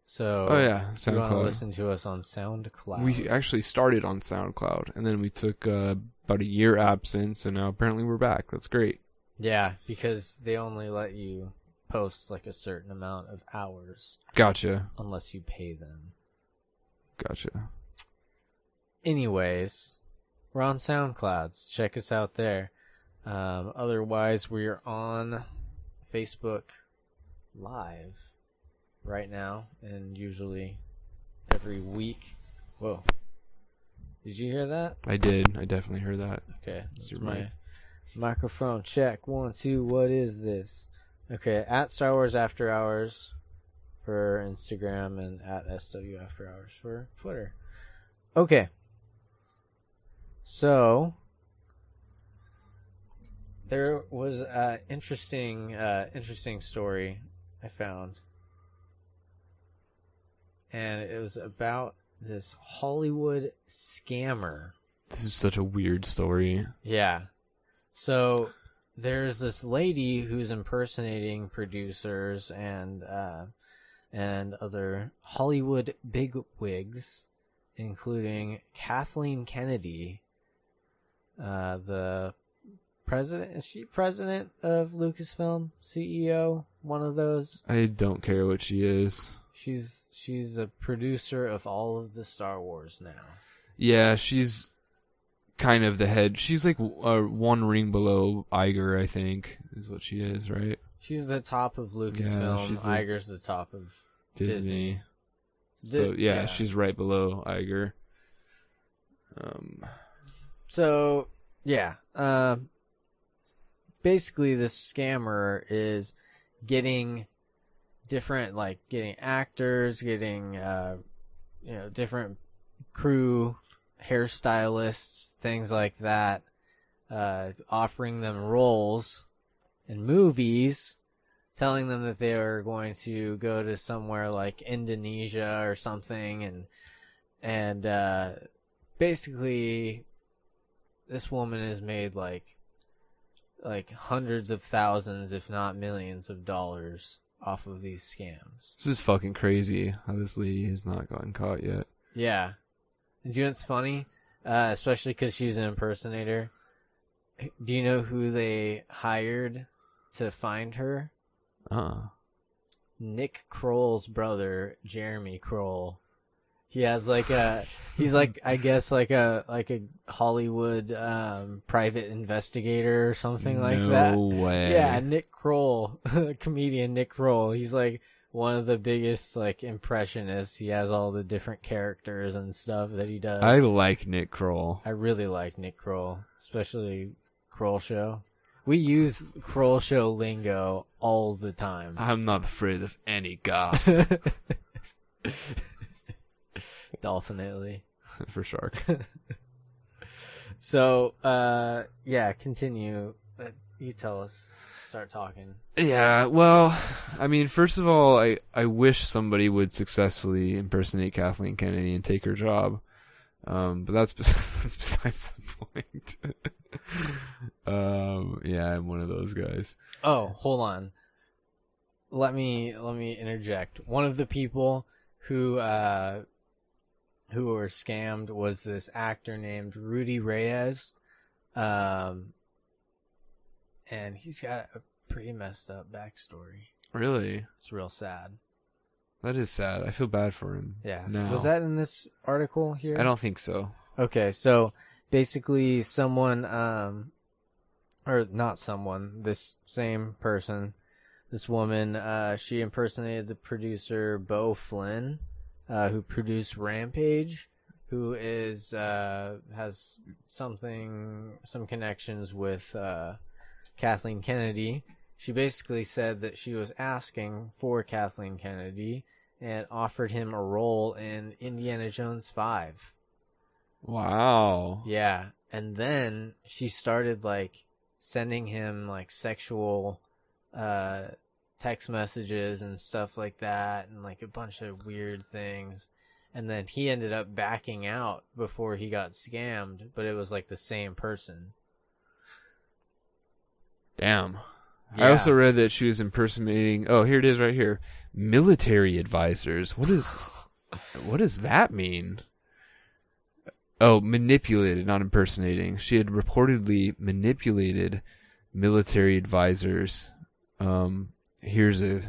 So, Oh yeah, if you want to SoundCloud. listen to us on SoundCloud. We actually started on SoundCloud, and then we took about a year absence, and now apparently we're back. That's great. Yeah, because they only let you post like a certain amount of hours Gotcha. unless you pay them. Gotcha. Anyways, we're on SoundCloud. So check us out there. Otherwise, we're on Facebook Live right now, and usually every week. Whoa. Did you hear that? I did. I definitely heard that. Okay, this Your is my mic. microphone check. 1, 2. What is this? Okay, at Star Wars After Hours for Instagram and at SW After Hours for Twitter. Okay. So there was an interesting story I found, and it was about this Hollywood scammer. This is such a weird story. Yeah. So there's this lady who's impersonating producers and other Hollywood bigwigs, including Kathleen Kennedy, the president. Is she president of Lucasfilm? CEO? One of those? I don't care what she is. She's a producer of all of the Star Wars now. Yeah, she's kind of the head. She's like one ring below Iger, I think, is what she is, right? She's the top of Lucasfilm. she's the- Iger's the top of Disney. Disney. So yeah, she's right below Iger. So yeah, basically this scammer is getting getting actors, getting different crew, hairstylists, things like that, offering them roles in movies, telling them that they are going to go to somewhere like Indonesia or something, and basically this woman has made like hundreds of thousands, if not millions of dollars off of these scams. This is fucking crazy how this lady has not gotten caught yet. Yeah. And do you know what's funny? Especially because she's an impersonator. Do you know who they hired to find her? Nick Kroll's brother, Jeremy Kroll. He has he's like, I guess like a Hollywood private investigator or something like that. No way. Yeah, Nick Kroll, comedian Nick Kroll. He's like one of the biggest like impressionists. He has all the different characters and stuff that he does. I like Nick Kroll. I really like Nick Kroll, especially Kroll Show. We use Kroll Show lingo all the time. I'm not afraid of any ghost. Definitely. For shark. So, yeah, continue. You tell us. Start talking. Yeah, well, I mean, first of all, I wish somebody would successfully impersonate Kathleen Kennedy and take her job. But that's besides the point. Yeah, I'm one of those guys. Oh, hold on. Let me interject. One of the people who were scammed was this actor named Rudy Reyes. And he's got a pretty messed up backstory. Really? It's real sad. That is sad. I feel bad for him. Yeah. Now. Was that in this article here? I don't think so. Okay, so basically someone, or not someone, this same person, this woman, she impersonated the producer Beau Flynn, who produced Rampage, who is, has some connections with, Kathleen Kennedy. She basically said that she was asking for Kathleen Kennedy and offered him a role in Indiana Jones 5. Wow. Yeah. And then she started like sending him like sexual text messages and stuff like that, and like a bunch of weird things. And then he ended up backing out before he got scammed, but it was like the same person. Damn. Yeah. I also read that she was impersonating. Oh, here it is right here. Military advisors. What does that mean? Oh, manipulated, not impersonating. She had reportedly manipulated military advisors. Here's a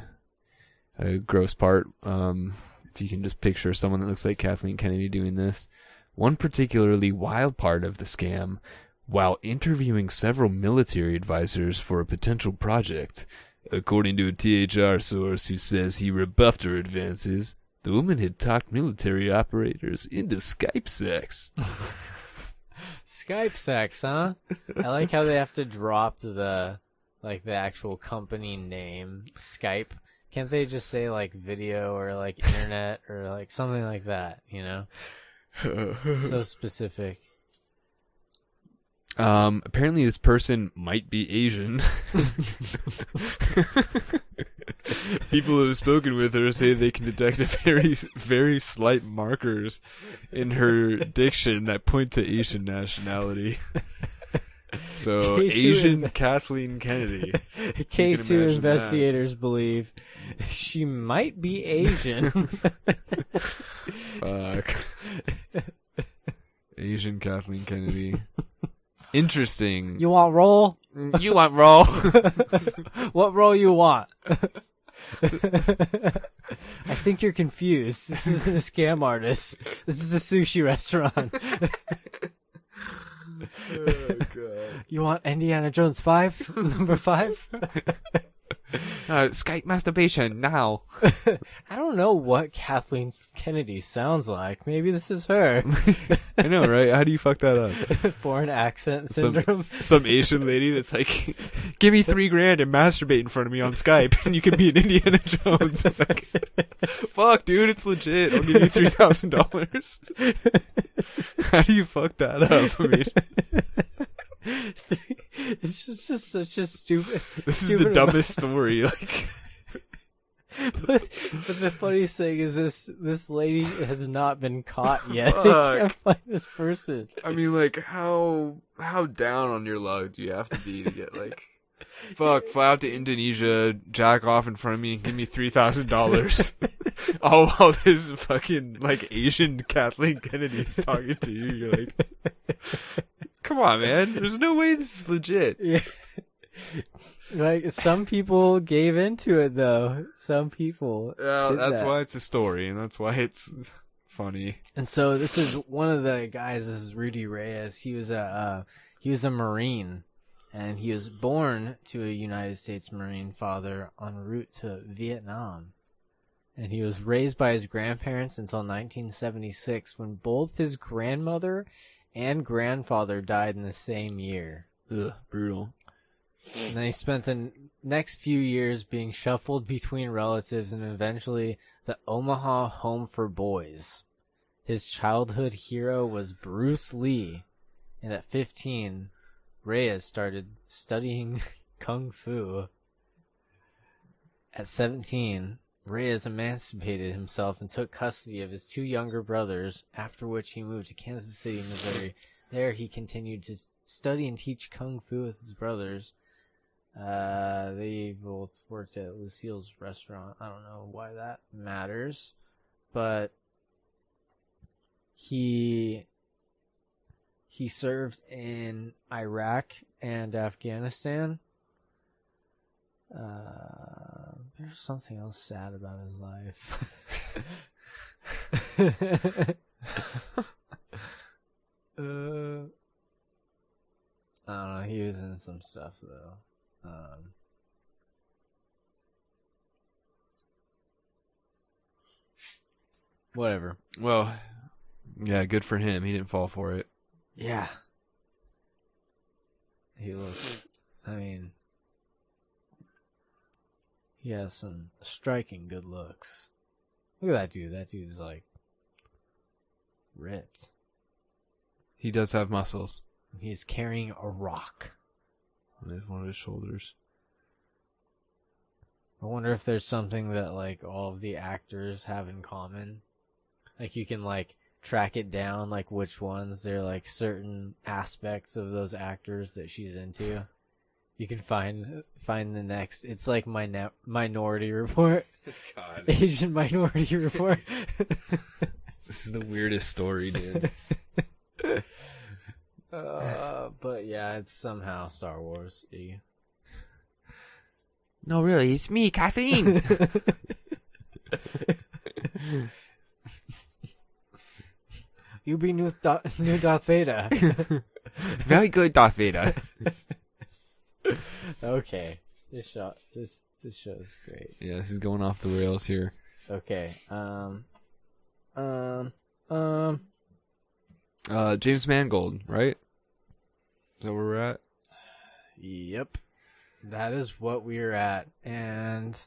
gross part. If you can just picture someone that looks like Kathleen Kennedy doing this. One particularly wild part of the scam, while interviewing several military advisors for a potential project, according to a THR source who says he rebuffed her advances, the woman had talked military operators into Skype sex. Skype sex, huh? I like how they have to drop the actual company name, Skype. Can't they just say like video or like internet or like something like that, you know? So specific. Apparently this person might be Asian. People who have spoken with her say they can detect a very, very slight markers in her diction that point to Asian nationality. So, Asian Kathleen Kennedy. Case who investigators believe she might be Asian. Fuck. Asian Kathleen Kennedy. Interesting. You want roll? You want roll? What roll you want? I think you're confused. This isn't a scam artist. This is a sushi restaurant. Oh, God. You want Indiana Jones 5? Number 5? Skype masturbation now. I don't know what Kathleen Kennedy sounds like. Maybe this is her. I know, right? How do you fuck that up? Foreign accent syndrome. Some Asian lady that's like, give me $3,000 and masturbate in front of me on Skype, and you can be an Indiana Jones. Like, fuck, dude, it's legit. I'll give you $3,000. How do you fuck that up? I mean, it's just such a stupid. This is the dumbest story. Like, but the funniest thing is this lady has not been caught yet. They can't find this person. I mean, like, how down on your luck do you have to be to get like, fuck, fly out to Indonesia, jack off in front of me, and give me $3,000. All while this fucking like Asian Kathleen Kennedy is talking to you. You're like, come on, man. There's no way this is legit. Yeah. Like, some people gave into it, though. Some people. That's why it's a story, and that's why it's funny. And so this is one of the guys. This is Rudy Reyes. He was a Marine, and he was born to a United States Marine father en route to Vietnam. And he was raised by his grandparents until 1976, when both his grandmother and grandfather died in the same year. Ugh, brutal. And then he spent the next few years being shuffled between relatives and eventually the Omaha Home for Boys. His childhood hero was Bruce Lee, and at 15, Reyes started studying Kung Fu. At 17, Reyes emancipated himself and took custody of his 2 younger brothers, after which he moved to Kansas City, Missouri. There he continued to study and teach Kung Fu with his brothers. They both worked at Lucille's restaurant. I don't know why that matters, but he served in Iraq and Afghanistan. There's something else sad about his life. I don't know. He was in some stuff though. Whatever. Well, yeah, good for him. He didn't fall for it. Yeah. He looks. I mean, he has some striking good looks. Look at that dude. That dude's like ripped. He does have muscles. He's carrying a rock. On one of his shoulders. I wonder if there's something that like all of the actors have in common. Like you can like track it down, like which ones they're like certain aspects of those actors that she's into. You can find the next. It's like Minority Report. God. Asian Minority Report. This is the weirdest story, dude. But yeah, it's somehow Star Wars-y. No, really, it's me, Kathleen. You be new Darth Vader. Very good, Darth Vader. Okay, this show is great. Yeah, this is going off the rails here. Okay, James Mangold, right? Is that where we're at? Yep, that is what we're at, and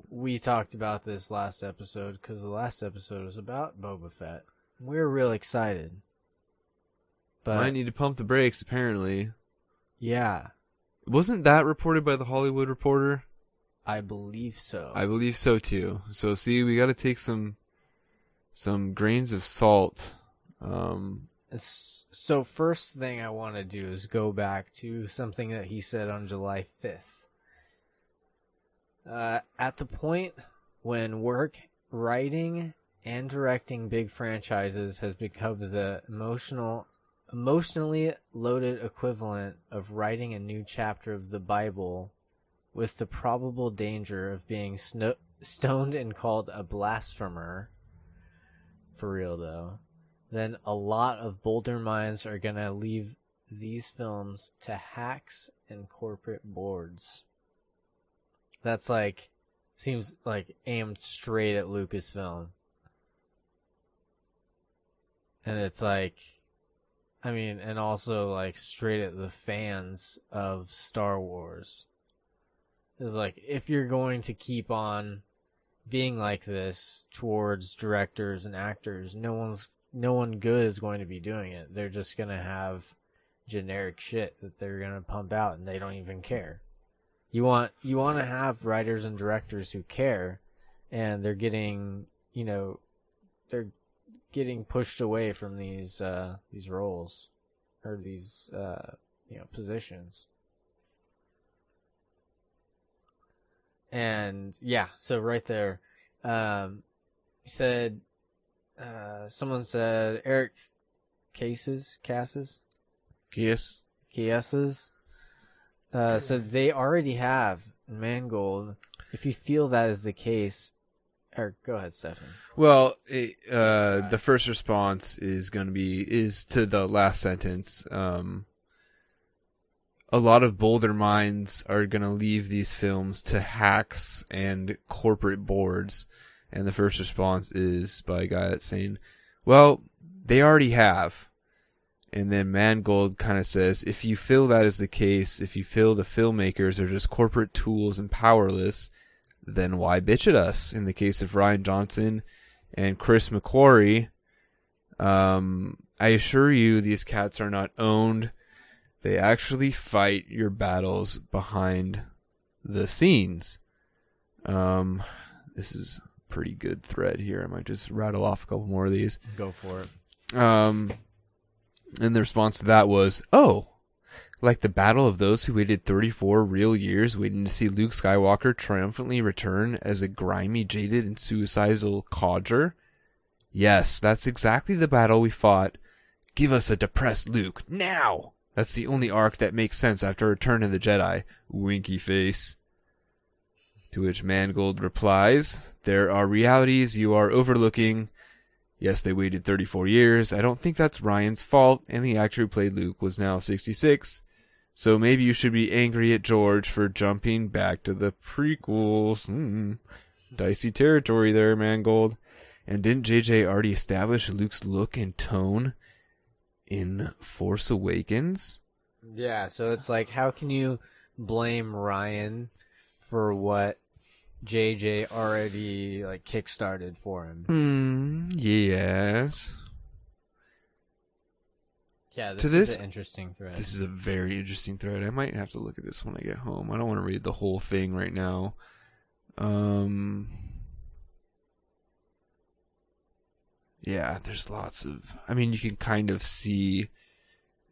we talked about this last episode because the last episode was about Boba Fett. We were real excited, but I need to pump the brakes. Apparently, yeah, wasn't that reported by the Hollywood Reporter? I believe so. I believe so too. So see, we got to take some grains of salt. So first thing I want to do is go back to something that he said on July 5th. At the point when writing and directing big franchises has become the emotionally loaded equivalent of writing a new chapter of the Bible, with the probable danger of being stoned and called a blasphemer, for real though, then a lot of bolder minds are going to leave these films to hacks and corporate boards. That's like, seems like aimed straight at Lucasfilm. And it's like, I mean, and also like straight at the fans of Star Wars. It's like, if you're going to keep on being like this towards directors and actors, no one good is going to be doing it. They're just going to have generic shit that they're going to pump out and they don't even care. You want to have writers and directors who care, and they're getting, they're getting pushed away from these roles or these positions. And yeah, so right there, you said, someone said Eric Casses, said they already have Mangold. If you feel that is the case, Eric, go ahead, Stefan. Well, the first response is to the last sentence. A lot of bolder minds are going to leave these films to hacks and corporate boards. And the first response is by a guy that's saying, well, they already have. And then Mangold kind of says, if you feel that is the case, if you feel the filmmakers are just corporate tools and powerless, then why bitch at us? In the case of Rian Johnson and Chris McQuarrie, I assure you these cats are not owned. They actually fight your battles behind the scenes. This is a pretty good thread here. I might just rattle off a couple more of these. Go for it. And the response to that was, oh, like the battle of those who waited 34 real years waiting to see Luke Skywalker triumphantly return as a grimy, jaded, and suicidal codger? Yes, that's exactly the battle we fought. Give us a depressed Luke, now! That's the only arc that makes sense after Return of the Jedi. Winky face. To which Mangold replies, there are realities you are overlooking. Yes, they waited 34 years. I don't think that's Ryan's fault, and the actor who played Luke was now 66. So maybe you should be angry at George for jumping back to the prequels. Dicey territory there, Mangold. And didn't JJ already establish Luke's look and tone in Force Awakens? Yeah, so it's like, how can you blame Ryan for what JJ already like kickstarted for him? Yes. Yeah, To this this- is an interesting thread. This is a very interesting thread. I might have to look at this when I get home. I don't want to read the whole thing right now. Yeah, there's lots of... I mean, you can kind of see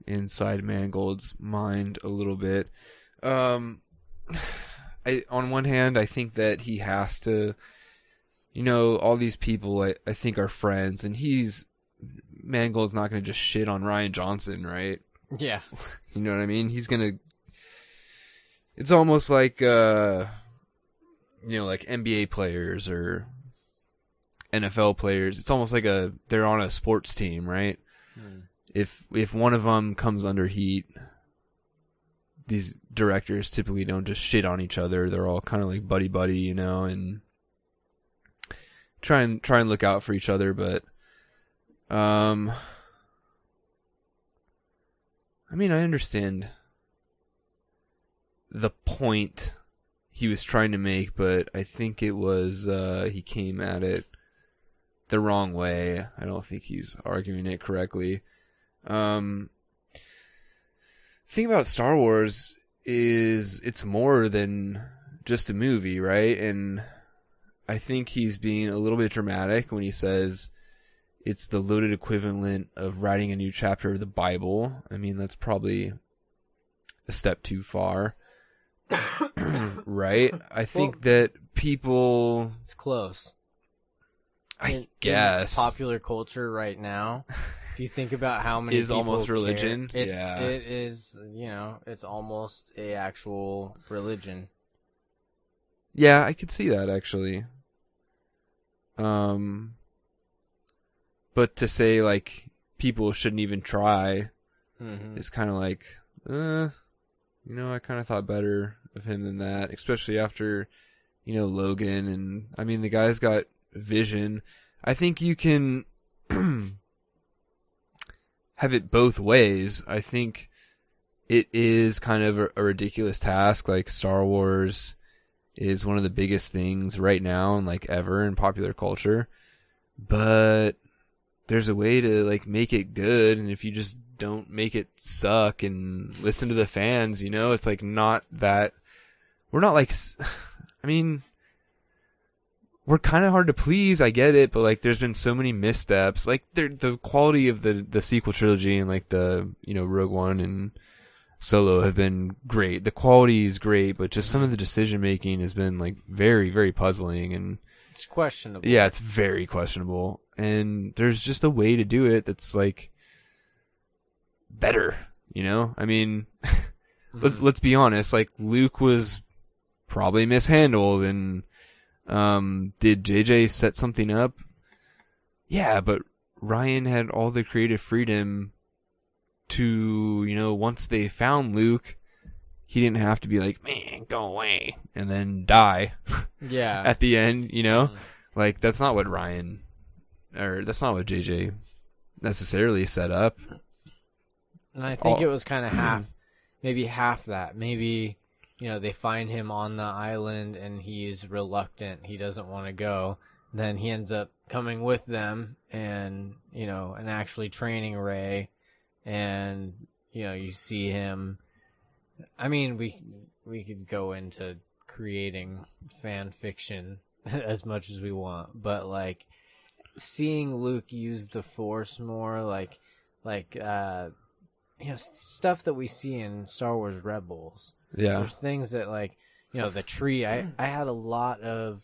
inside Mangold's mind a little bit. On one hand, I think that he has to... You know, all these people I think are friends, and Mangold's not going to just shit on Rian Johnson, right? Yeah. You know what I mean? He's going to... It's almost like, like NBA players or NFL players. It's almost like they're on a sports team, right? If one of them comes under heat, these directors typically don't just shit on each other. They're all kind of like buddy, you know, and try and look out for each other. But, I mean, I understand the point he was trying to make, but I think it was he came at it the wrong way. I don't think he's arguing it correctly. The thing about Star Wars is it's more than just a movie, right? And I think he's being a little bit dramatic when he says it's the loaded equivalent of writing a new chapter of the Bible. I mean, that's probably a step too far. Right? I think that people... It's close. I guess. In popular culture right now, if you think about how many is people almost care, religion. It is, it's almost a actual religion. Yeah, I could see that actually. But to say like people shouldn't even try is kind of like, I kind of thought better of him than that, especially after, Logan. And I mean, the guy's got vision. I think you can have it both ways. I think it is kind of a ridiculous task. Like Star Wars is one of the biggest things right now and like ever in popular culture, but there's a way to like make it good. And if you just don't make it suck and listen to the fans, it's like not that we're not like, I mean, we're kind of hard to please. I get it, but like there's been so many missteps. Like the quality of the sequel trilogy and like the Rogue One and Solo have been great. The quality is great, but just some of the decision making has been like very, very puzzling, and it's questionable. Yeah, it's very questionable. And there's just a way to do it that's like better, I mean, let's be honest. Like Luke was probably mishandled, and did JJ set something up? Yeah, but Ryan had all the creative freedom to, once they found Luke, he didn't have to be like, man, go away, and then die. Yeah. At the end, like that's not what that's not what JJ necessarily set up. And I think it was kind of maybe half that. Maybe, they find him on the island and he's reluctant. He doesn't want to go. Then he ends up coming with them and, and actually training Rey. And, you see him. I mean, we could go into creating fan fiction as much as we want, but like seeing Luke use the Force more, like stuff that we see in Star Wars Rebels. Yeah, there's things that like the tree. I had a lot of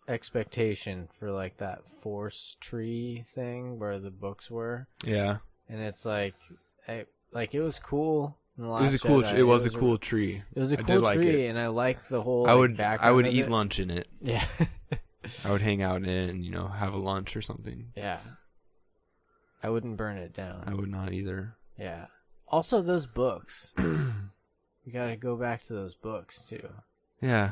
expectation for like that Force tree thing where the books were. Yeah, and it's like, it was cool. It was a cool. It was a cool tree. It was a cool tree, and I liked the whole. I would eat lunch in it. Yeah, I would hang out in it and have a lunch or something. Yeah, I wouldn't burn it down. I would not either. Yeah. Also, those books. We gotta go back to those books too. Yeah.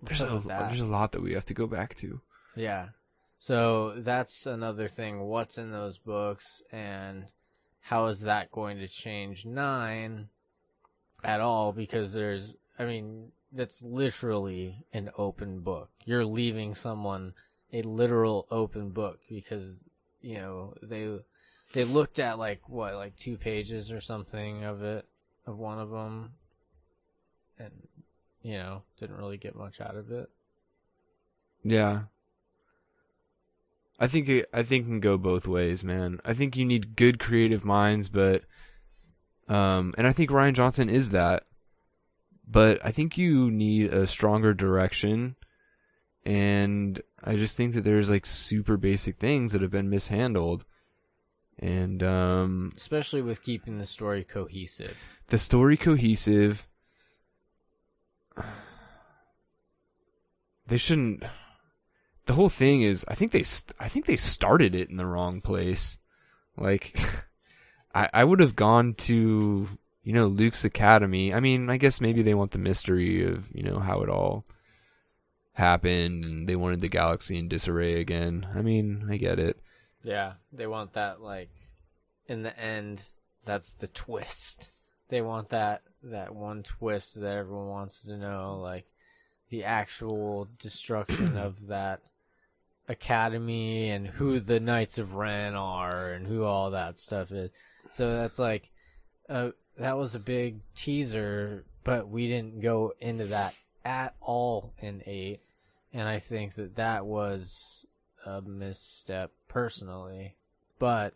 There's a lot that we have to go back to. Yeah. So that's another thing. What's in those books, and how is that going to change 9 at all? Because that's literally an open book. You're leaving someone a literal open book because they looked at like 2 pages or something of one of them, and didn't really get much out of it. Yeah. I think it can go both ways, man. I think you need good creative minds, but and I think Rian Johnson is that. But I think you need a stronger direction, and I just think that there's like super basic things that have been mishandled. And especially with keeping the story cohesive. The story cohesive. They shouldn't. The whole thing is, I think they started it in the wrong place. Like, I would have gone to Luke's academy. I mean, I guess maybe they want the mystery of how it all happened, and they wanted the galaxy in disarray again. I mean, I get it. Yeah, they want that, like, in the end, that's the twist. They want that one twist that everyone wants to know, like, the actual destruction of that academy and who the Knights of Ren are and who all that stuff is. So that's like, that was a big teaser, but we didn't go into that at all in 8. And I think that was a misstep personally, but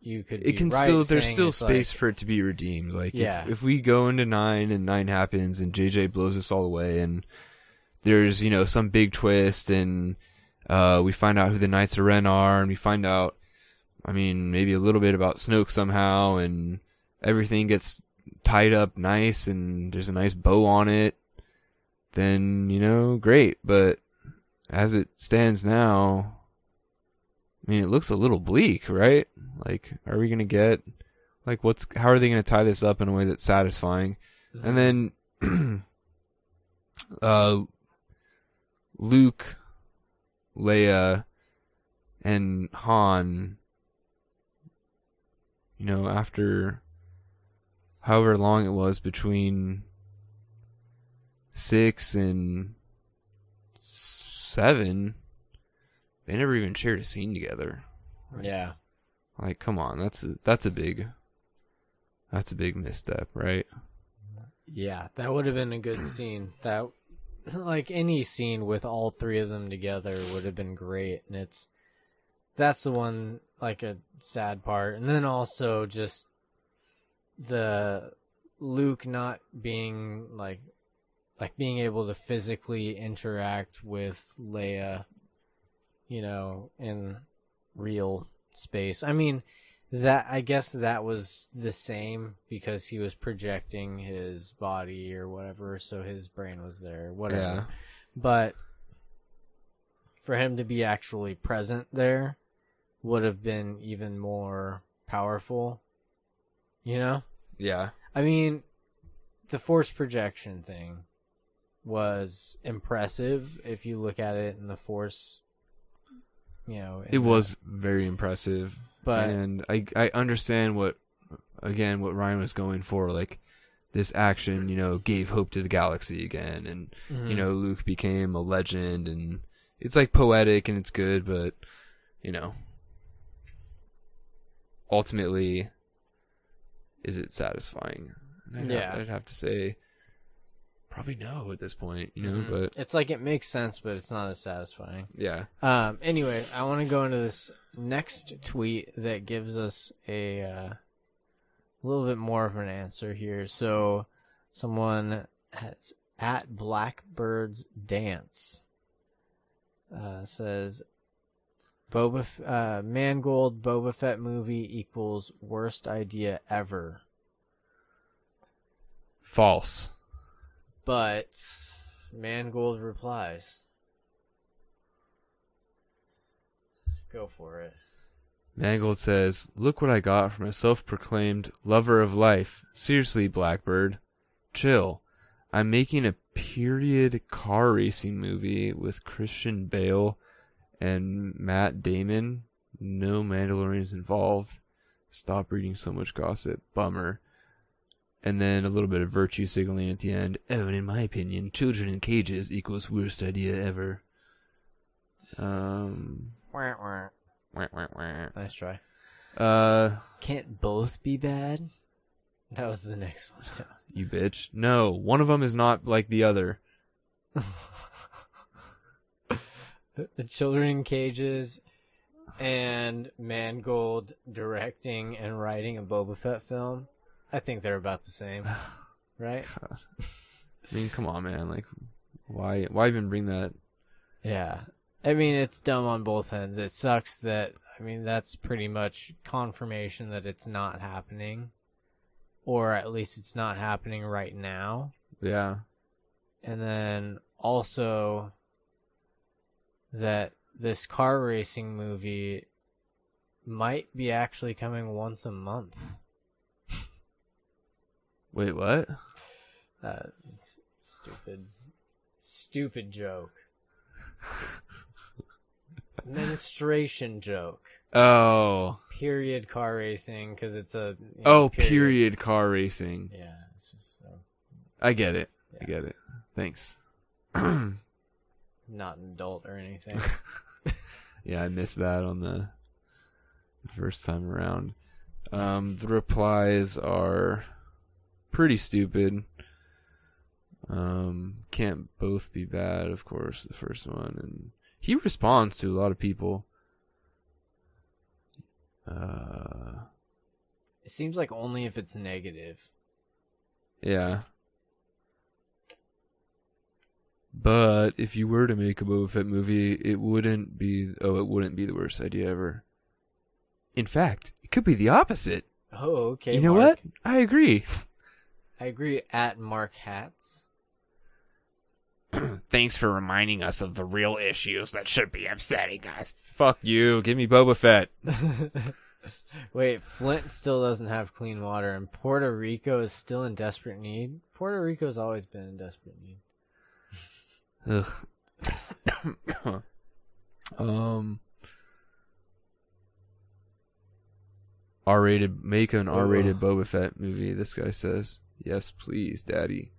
you could. It can still. There's still space for it to be redeemed. Like if we go into 9 and 9 happens and JJ blows us all away and there's some big twist and we find out who the Knights of Ren are and we find out, I mean, maybe a little bit about Snoke somehow and everything gets tied up nice and there's a nice bow on it, then great. But as it stands now, I mean, it looks a little bleak, right? Like, are we going to get, like, how are they going to tie this up in a way that's satisfying? Mm-hmm. And then, Luke, Leia, and Han, after however long it was between 6 and 7, they never even shared a scene together. Yeah. Like, come on, that's a big misstep, right? Yeah, that would have been a good scene. That, like, any scene with all 3 of them together would have been great, and that's the one, like, a sad part. And then also just the Luke not being like being able to physically interact with Leia, in real space. I mean, I guess that was the same because he was projecting his body or whatever, so his brain was there, whatever. Yeah. But for him to be actually present there would have been even more powerful, Yeah. I mean, the force projection thing was impressive if you look at it in the force, it was very impressive. And I understand what Ryan was going for, like, this action, gave hope to the galaxy again, and, Luke became a legend, and it's, like, poetic, and it's good, but, ultimately, is it satisfying? I'd have to say, probably no at this point, but... It's like it makes sense, but it's not as satisfying. Yeah. Anyway, I want to go into this next tweet that gives us a little bit more of an answer here. So, someone has at Blackbird's Dance says, Mangold Boba Fett movie equals worst idea ever. False. But Mangold replies. Go for it. Mangold says, "Look what I got from a self-proclaimed lover of life. Seriously, Blackbird. Chill. I'm making a period car racing movie with Christian Bale and Matt Damon. No Mandalorians involved. Stop reading so much gossip. Bummer." And then a little bit of virtue signaling at the end. "Oh, and in my opinion, children in cages equals worst idea ever." Wah, wah. Wah, wah, wah. Nice try. Uh, Can't both be bad? That was the next one. you bitch. No, one of them is not like the other. The Children in Cages and Mangold directing and writing a Boba Fett film. I think they're about the same, right? God. I mean, come on, man. Like, why even bring that? Yeah. I mean, it's dumb on both ends. It sucks that, I mean, that's pretty much confirmation that it's not happening. Or at least it's not happening right now. Yeah. And then also that this car racing movie might be actually coming once a month. Wait, what? It's stupid joke. Menstruation joke. Oh. Period car racing, because it's a... period car racing. Yeah, it's just so... I get it. Yeah. I get it. Thanks. Not an adult or anything. Yeah, I missed that on the first time around. The replies are pretty stupid. Can't both be bad, of course, the first one. And he responds to a lot of people. It seems like only if it's negative. Yeah. But if you were to make a Boba Fett movie, it wouldn't be the worst idea ever. In fact, it could be the opposite. Oh, okay. You know Mark. what? I agree. I agree. At Mark Hatz. Thanks for reminding us of the real issues that should be upsetting us. Fuck you. Give me Boba Fett. Wait, Flint still doesn't have clean water, and Puerto Rico is still in desperate need? Puerto Rico's always been in desperate need. Ugh. R-rated, make an R-rated Boba Fett movie, this guy says. Yes, please, daddy.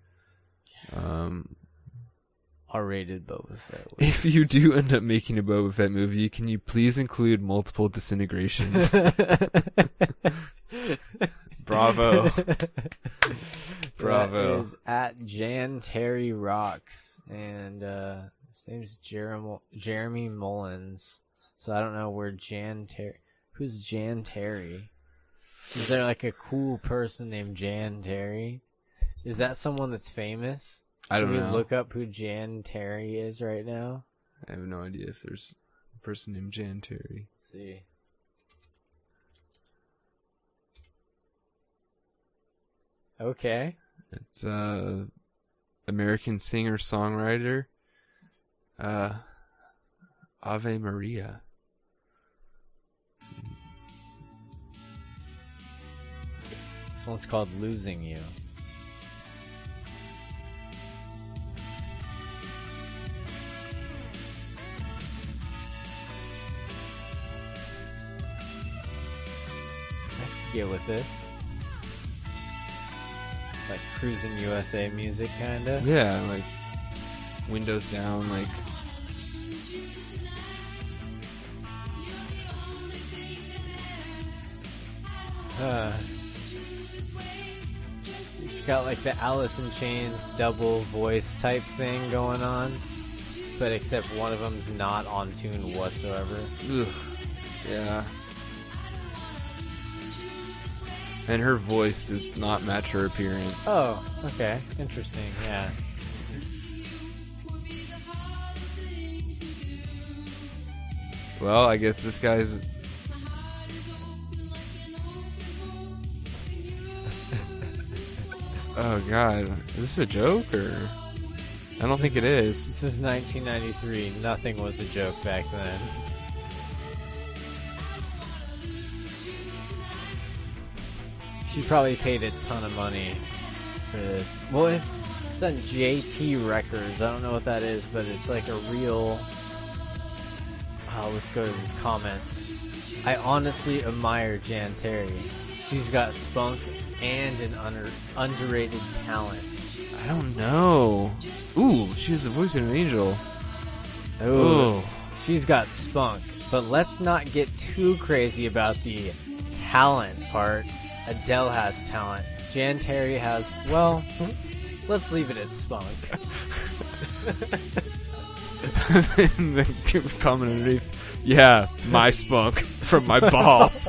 R-rated Boba Fett. If you do end up making a Boba Fett movie, can you please include multiple disintegrations? Bravo. Bravo. That is at Jan Terry Rocks, and his name's Jeremy Mullins. So I don't know where who's Jan Terry? Is there like a cool person named Jan Terry? Is that someone that's famous? I don't know. Should we look up who Jan Terry is right now? I have no idea if there's a person named Jan Terry. Let's see. Okay. It's American singer-songwriter Ave Maria. This one's called Losing You. I could get with this. Like Cruising USA music, kinda. Yeah, like windows down, like. It's got like the Alice in Chains double voice type thing going on, but except one of them's not on tune whatsoever. Ugh. Yeah. And her voice does not match her appearance. Oh, okay. Interesting, yeah. Well, I guess this guy's... Oh, God. Is this a joke, or... I don't think it is. This is 1993. Nothing was a joke back then. She probably paid a ton of money for this. Well, it's on JT Records. I don't know what that is, but it's like a real... Oh, let's go to these comments. I honestly admire Jan Terry. She's got spunk and an underrated talent. I don't know. Ooh, she has the voice of an angel. Oh, she's got spunk. But let's not get too crazy about the talent part. Adele has talent. Jan Terry has, well, let's leave it at spunk. And the comment underneath, yeah, my spunk from my balls.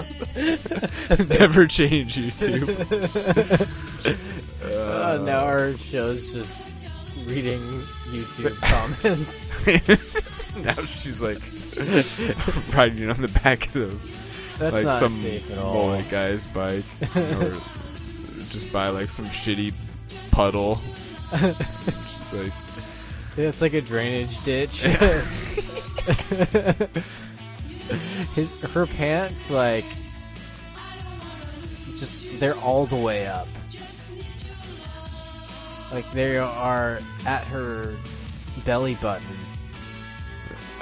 Never change, YouTube. Now our show's just reading YouTube comments. Now she's like riding on the back of the That's like not some safe at all. mullet guy's bike, or just by like some shitty puddle. She's like, It's like a drainage ditch. Her pants, like, just, they're all the way up. Like, they are at her belly button.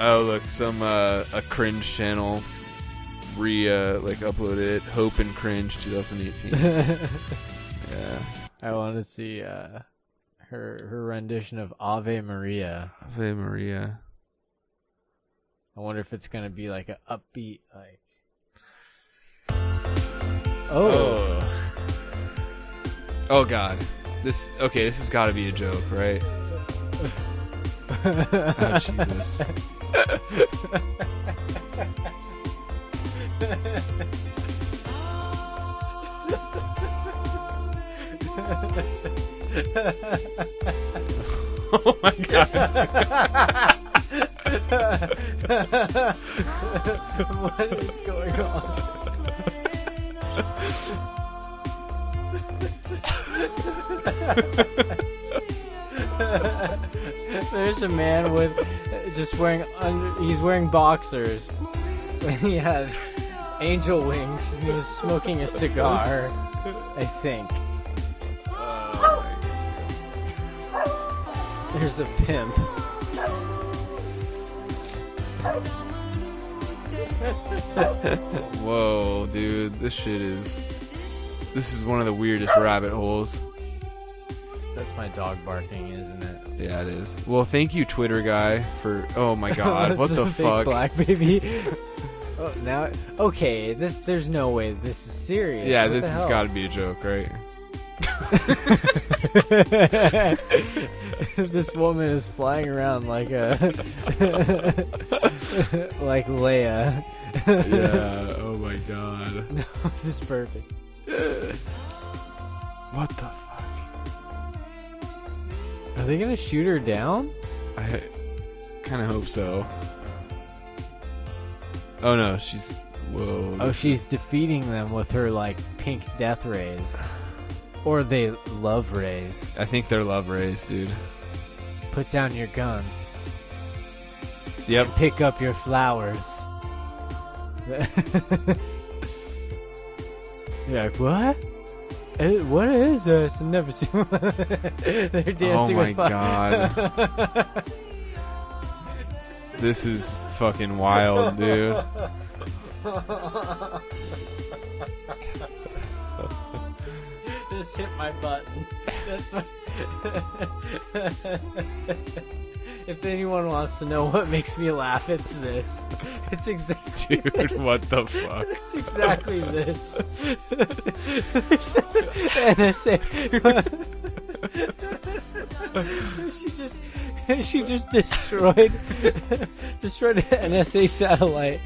oh look, some a cringe channel like uploaded it. Hope and Cringe 2018. Yeah. I want to see her rendition of Ave Maria. Ave Maria. I wonder if it's gonna be like an upbeat, like. Oh. Oh god. This has got to be a joke, right? Oh, Jesus. Oh my god. What is going on? There's a man with just he's wearing boxers and he had angel wings and he was smoking a cigar, I think. There's a pimp. Whoa, dude, this is one of the weirdest rabbit holes. That's my dog barking, isn't it? Yeah, it is. Well, thank you, Twitter guy, for. Oh my god, what It's the a fake fuck? black baby. Oh, now, okay, there's no way this is serious. Yeah, What this the has hell? got to be a joke, right? This woman is flying around like like Leia. Yeah. Oh my god. No, this is perfect. What the fuck? Are they gonna shoot her down? I kind of hope so. Oh no, she's. Whoa. Oh, she's defeating them with her like pink death rays, or they love rays. I think they're love rays, dude. Put down your guns. Yep. Pick up your flowers. You're like, what? What is this? I've never seen one. They're dancing Oh my with fire. god. This is fucking wild, dude. Just hit my button. That's what. If anyone wants to know what makes me laugh, it's this. It's exactly. Dude, what the fuck? It's exactly this. There's NSA. She just destroyed an NSA satellite.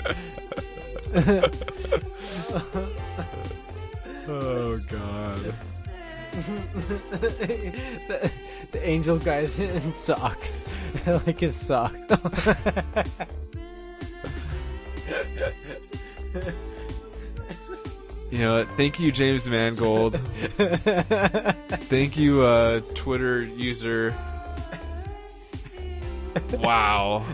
Oh god. The angel guy's in socks. I like his socks. You know what? Thank you, James Mangold. Thank you, Twitter user. Wow.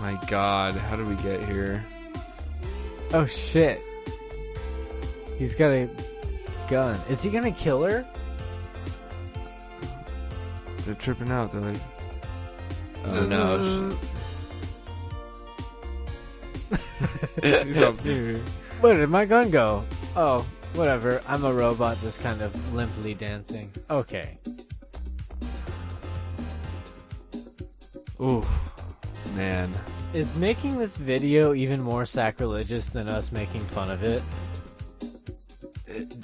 My god, how did we get here? Oh shit. He's got a gun. Is he gonna kill her? They're tripping out. They're like, oh no. Where did my gun go? Oh, whatever. I'm a robot that's kind of limply dancing. Okay. Ooh, man. Is making this video even more sacrilegious than us making fun of it?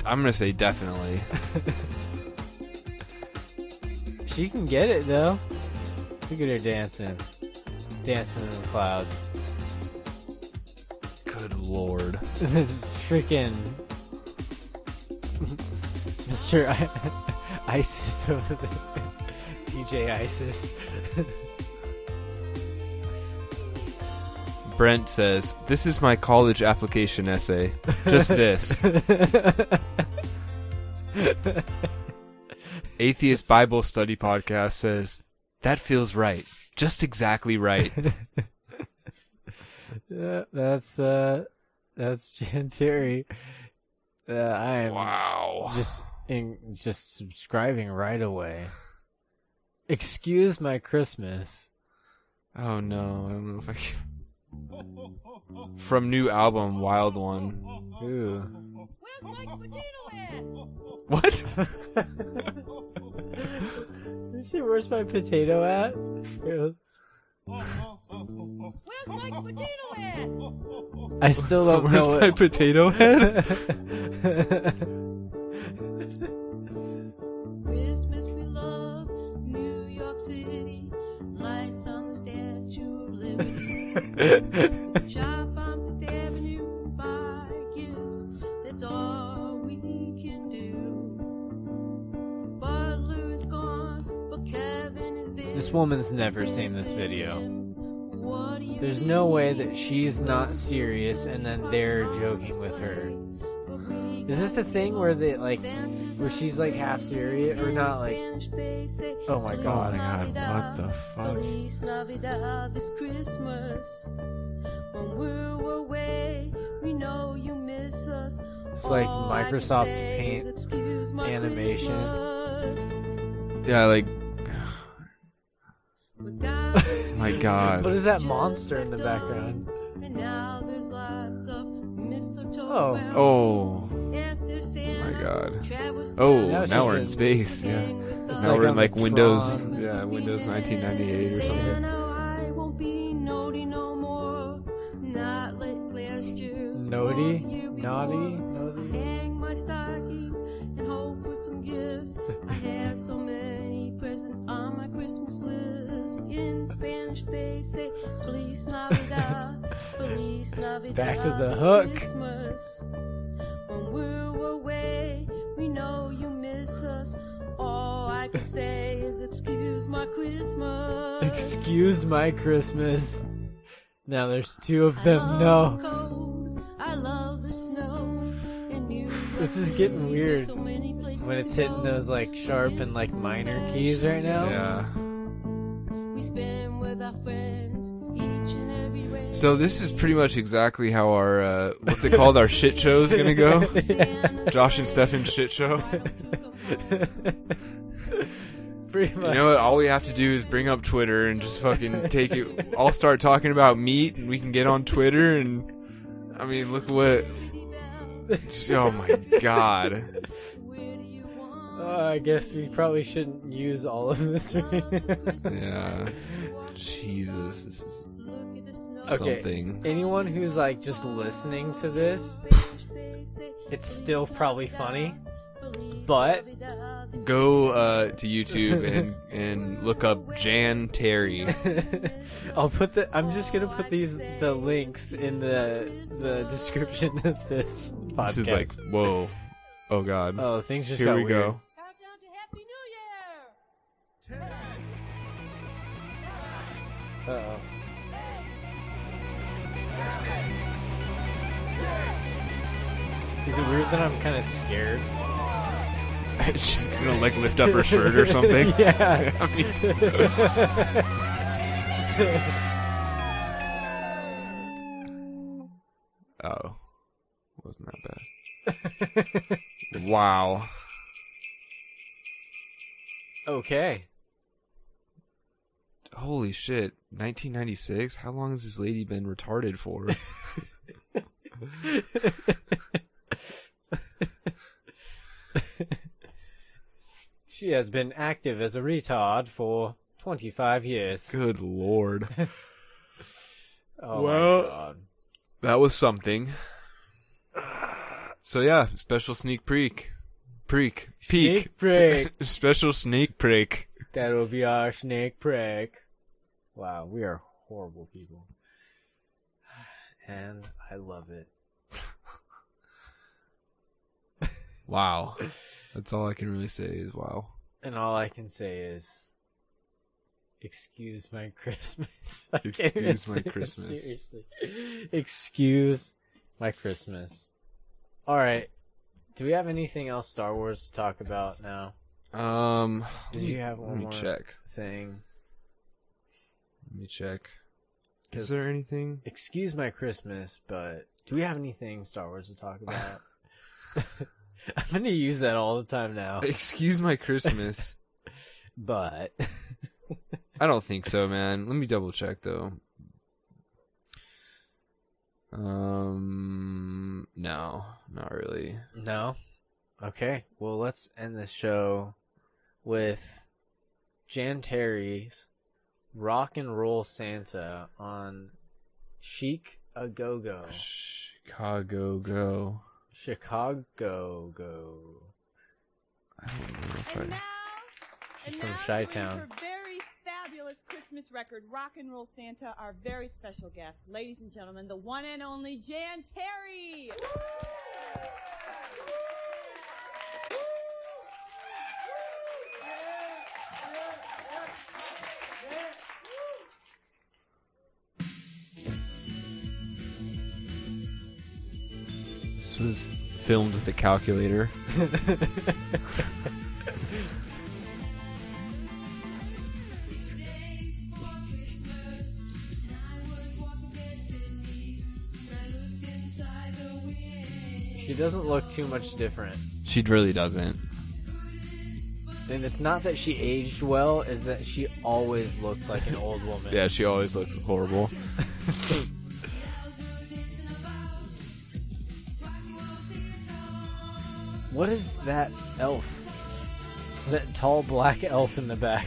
I'm gonna say definitely. She can get it though. Look at her dancing in the clouds. Good lord. This freaking Mr. ISIS over there. DJ ISIS. Brent says, "This is my college application essay. Just this." Atheist Bible Study Podcast says, "That feels right. Just exactly right." Yeah, that's Jan Terry. I am Wow. just subscribing right away. Excuse my Christmas. Oh no, I don't know if I can. From new album, Wild One. Ooh. What? Did you say, where's my potato at? Where's my potato at? I still don't Where's know my it. potato head? Christmas we love New York City. Lights on the Statue of Liberty. Shop on Fifth Avenue, buy gifts. That's all we can do. Butler is gone, but Kevin is there. This woman's never seen this video. There's no way that she's not serious and then they're joking with her. Is this a thing where they where she's like half serious or not? Like, oh my god, what the fuck? Feliz Navidad this Christmas. When we're away, we know you miss us. It's like All I can Microsoft say Paint is excuse my animation. Christmas. Yeah, like, We got this my god. What is that monster in the background? and now there's lots of mistletoe Oh. around. Oh, After Santa, my god. Travis Oh, Now now we're she's in in- space. Yeah. hang with It's us. Now like we're on in the like Windows. Tron. Yeah, Windows 1998 or something. Santa, I won't be naughty no more. Not like last year. Naughty? or the year Naughty? before. Naughty? Hang my stockings and hope with some gifts. I have so many presents on my Christmas list. In Spanish they say Feliz Navidad, Feliz Navidad. Back to the this hook. Christmas. When we're away, we know you miss us. All I can say is excuse my Christmas. Excuse my Christmas. Now there's two of I them. love No. the cold, I love the snow. In New York This is City, getting there's weird so many places When it's to hitting go. those like sharp and like minor keys right now. Yeah. We spend with our friends each and every way. So this is pretty much exactly how our what's it called? Our shit show is gonna go. Josh and Stefan's shit show. Pretty much. You know what? All we have to do is bring up Twitter and just fucking take it. I'll start talking about meat, and we can get on Twitter. And I mean, look what. Oh my god. I guess we probably shouldn't use all of this. Yeah. Jesus, this is Okay. something. Anyone who's like just listening to this, it's still probably funny. But Go to YouTube and look up Jan Terry. I'm just gonna put the links in the description of this podcast. This is like, whoa. Oh god. Oh, things just Here got we weird. go. Countdown to Happy New Year! Uh-oh. Is it weird that I'm kind of scared? She's gonna like lift up her shirt or something. Yeah. I mean, oh, wasn't that bad? Wow. Okay. Holy shit. 1996? How long has this lady been retarded for? She has been active as a retard for 25 years. Good lord. Oh Well- my god. That was something. So yeah, special sneak peek. Peek. Sneak peek. Special sneak peek. That will be our snake prick. Wow, we are horrible people. And I love it. Wow. That's all I can really say is wow. And all I can say is, excuse my Christmas. I can't even Excuse my say that Christmas. seriously. Excuse my Christmas. Alright. Do we have anything else Star Wars to talk about now? Did you have one let me more check. thing? Let me check. 'Cause- Is there anything? Excuse my Christmas, but do we have anything Star Wars to talk about? I'm going to use that all the time now. Excuse my Christmas. But I don't think so, man. Let me double check though. No, not really. no. Okay. Well, let's end the show with Jan Terry's Rock and Roll Santa on Chic A Go Go. Chicago Go. Chicago Go. I don't know if And I... now, She's and from now Chi-Town. doing her very fabulous Christmas record, Rock and Roll Santa, our very special guest, ladies and gentlemen, the one and only Jan Terry. This was filmed with a calculator. She doesn't look too much different. She really doesn't. And it's not that she aged well, is that she always looked like an old woman. Yeah, she always looks horrible. What is that elf? That tall black elf in the back.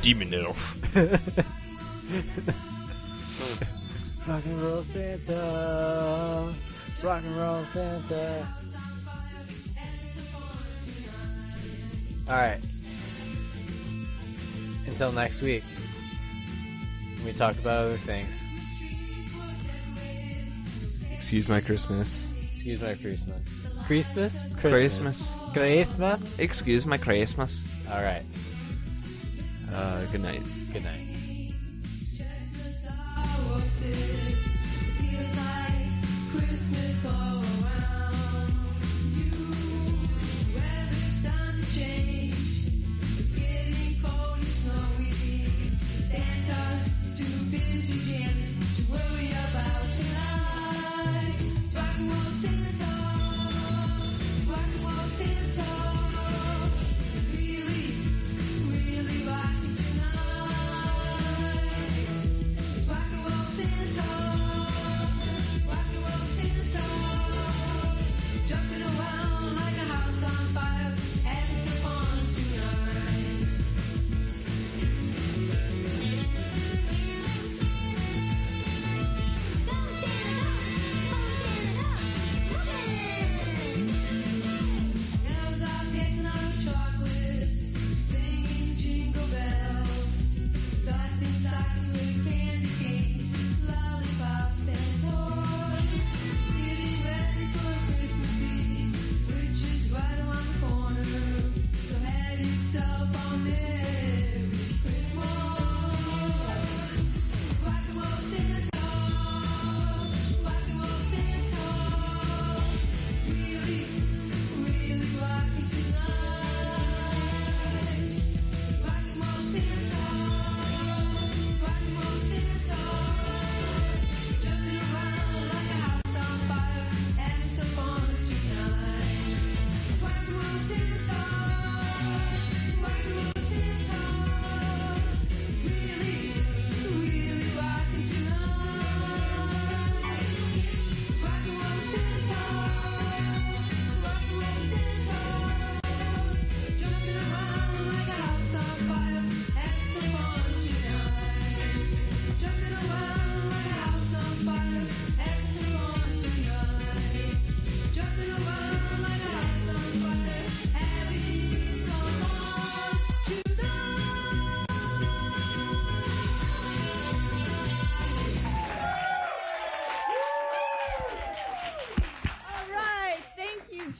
Demon elf. Rock and roll Santa. Rock and roll Santa. Alright. Until next week. We talk about other things. Excuse my Christmas. Excuse my Christmas. Christmas? Christmas. Christmas? Excuse my Christmas. Alright. Good night. Good night. Christmas all around you. Weather's time to change. It's getting cold and snowy. Santa's too busy jamming to worry about tonight. Rock and roll Santa. Rock and roll Santa. It's really, really rocking tonight. Rock and roll Santa.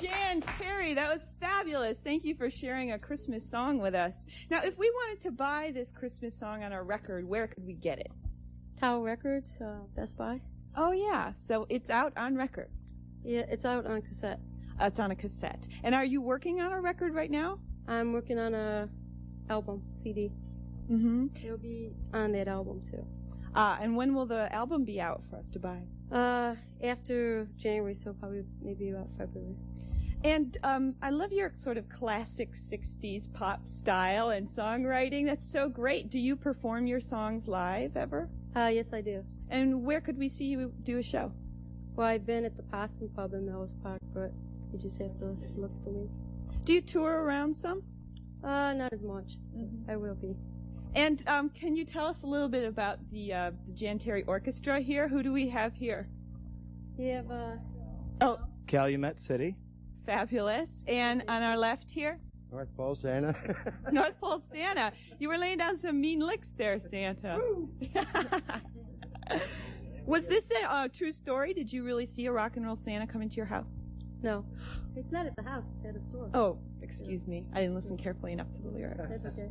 Jan Terry, that was fabulous. Thank you for sharing a Christmas song with us. Now, if we wanted to buy this Christmas song on a record, where could we get it? Tower Records, Best Buy. Oh, yeah. So it's out on record. Yeah, it's out on cassette. It's on a cassette. And are you working on a record right now? I'm working on a album, CD. Mm-hmm. It'll be on that album, too. And when will the album be out for us to buy? After January, so probably maybe about February. And I love your sort of classic 60s pop style and songwriting. That's so great. Do you perform your songs live ever? Yes, I do. And where could we see you do a show? Well, I've been at the Possum Pub in Melrose Park, but you just have to look for me. Do you tour around some? Not as much. Mm-hmm. I will be. And can you tell us a little bit about the Jan Terry Orchestra here? Who do we have here? You have, Oh, Calumet City. fabulous. And on our left here? North Pole Santa. North Pole Santa. You were laying down some mean licks there, Santa. Was this a true story? Did you really see a rock and roll Santa come into your house? No. It's not at the house. It's at a store. Oh, excuse me. I didn't listen carefully enough to the lyrics. That's okay.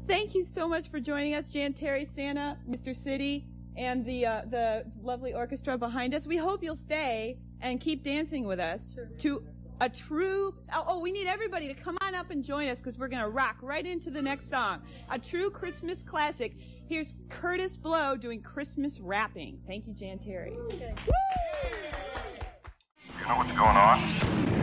Thank you so much for joining us, Jan Terry, Santa, Mr. City, and the lovely orchestra behind us. We hope you'll stay and keep dancing with us to a true... Oh, we need everybody to come on up and join us because we're going to rock right into the next song. A true Christmas classic. Here's Curtis Blow doing Christmas rapping. Thank you, Jan Terry. Okay. You know what's going on?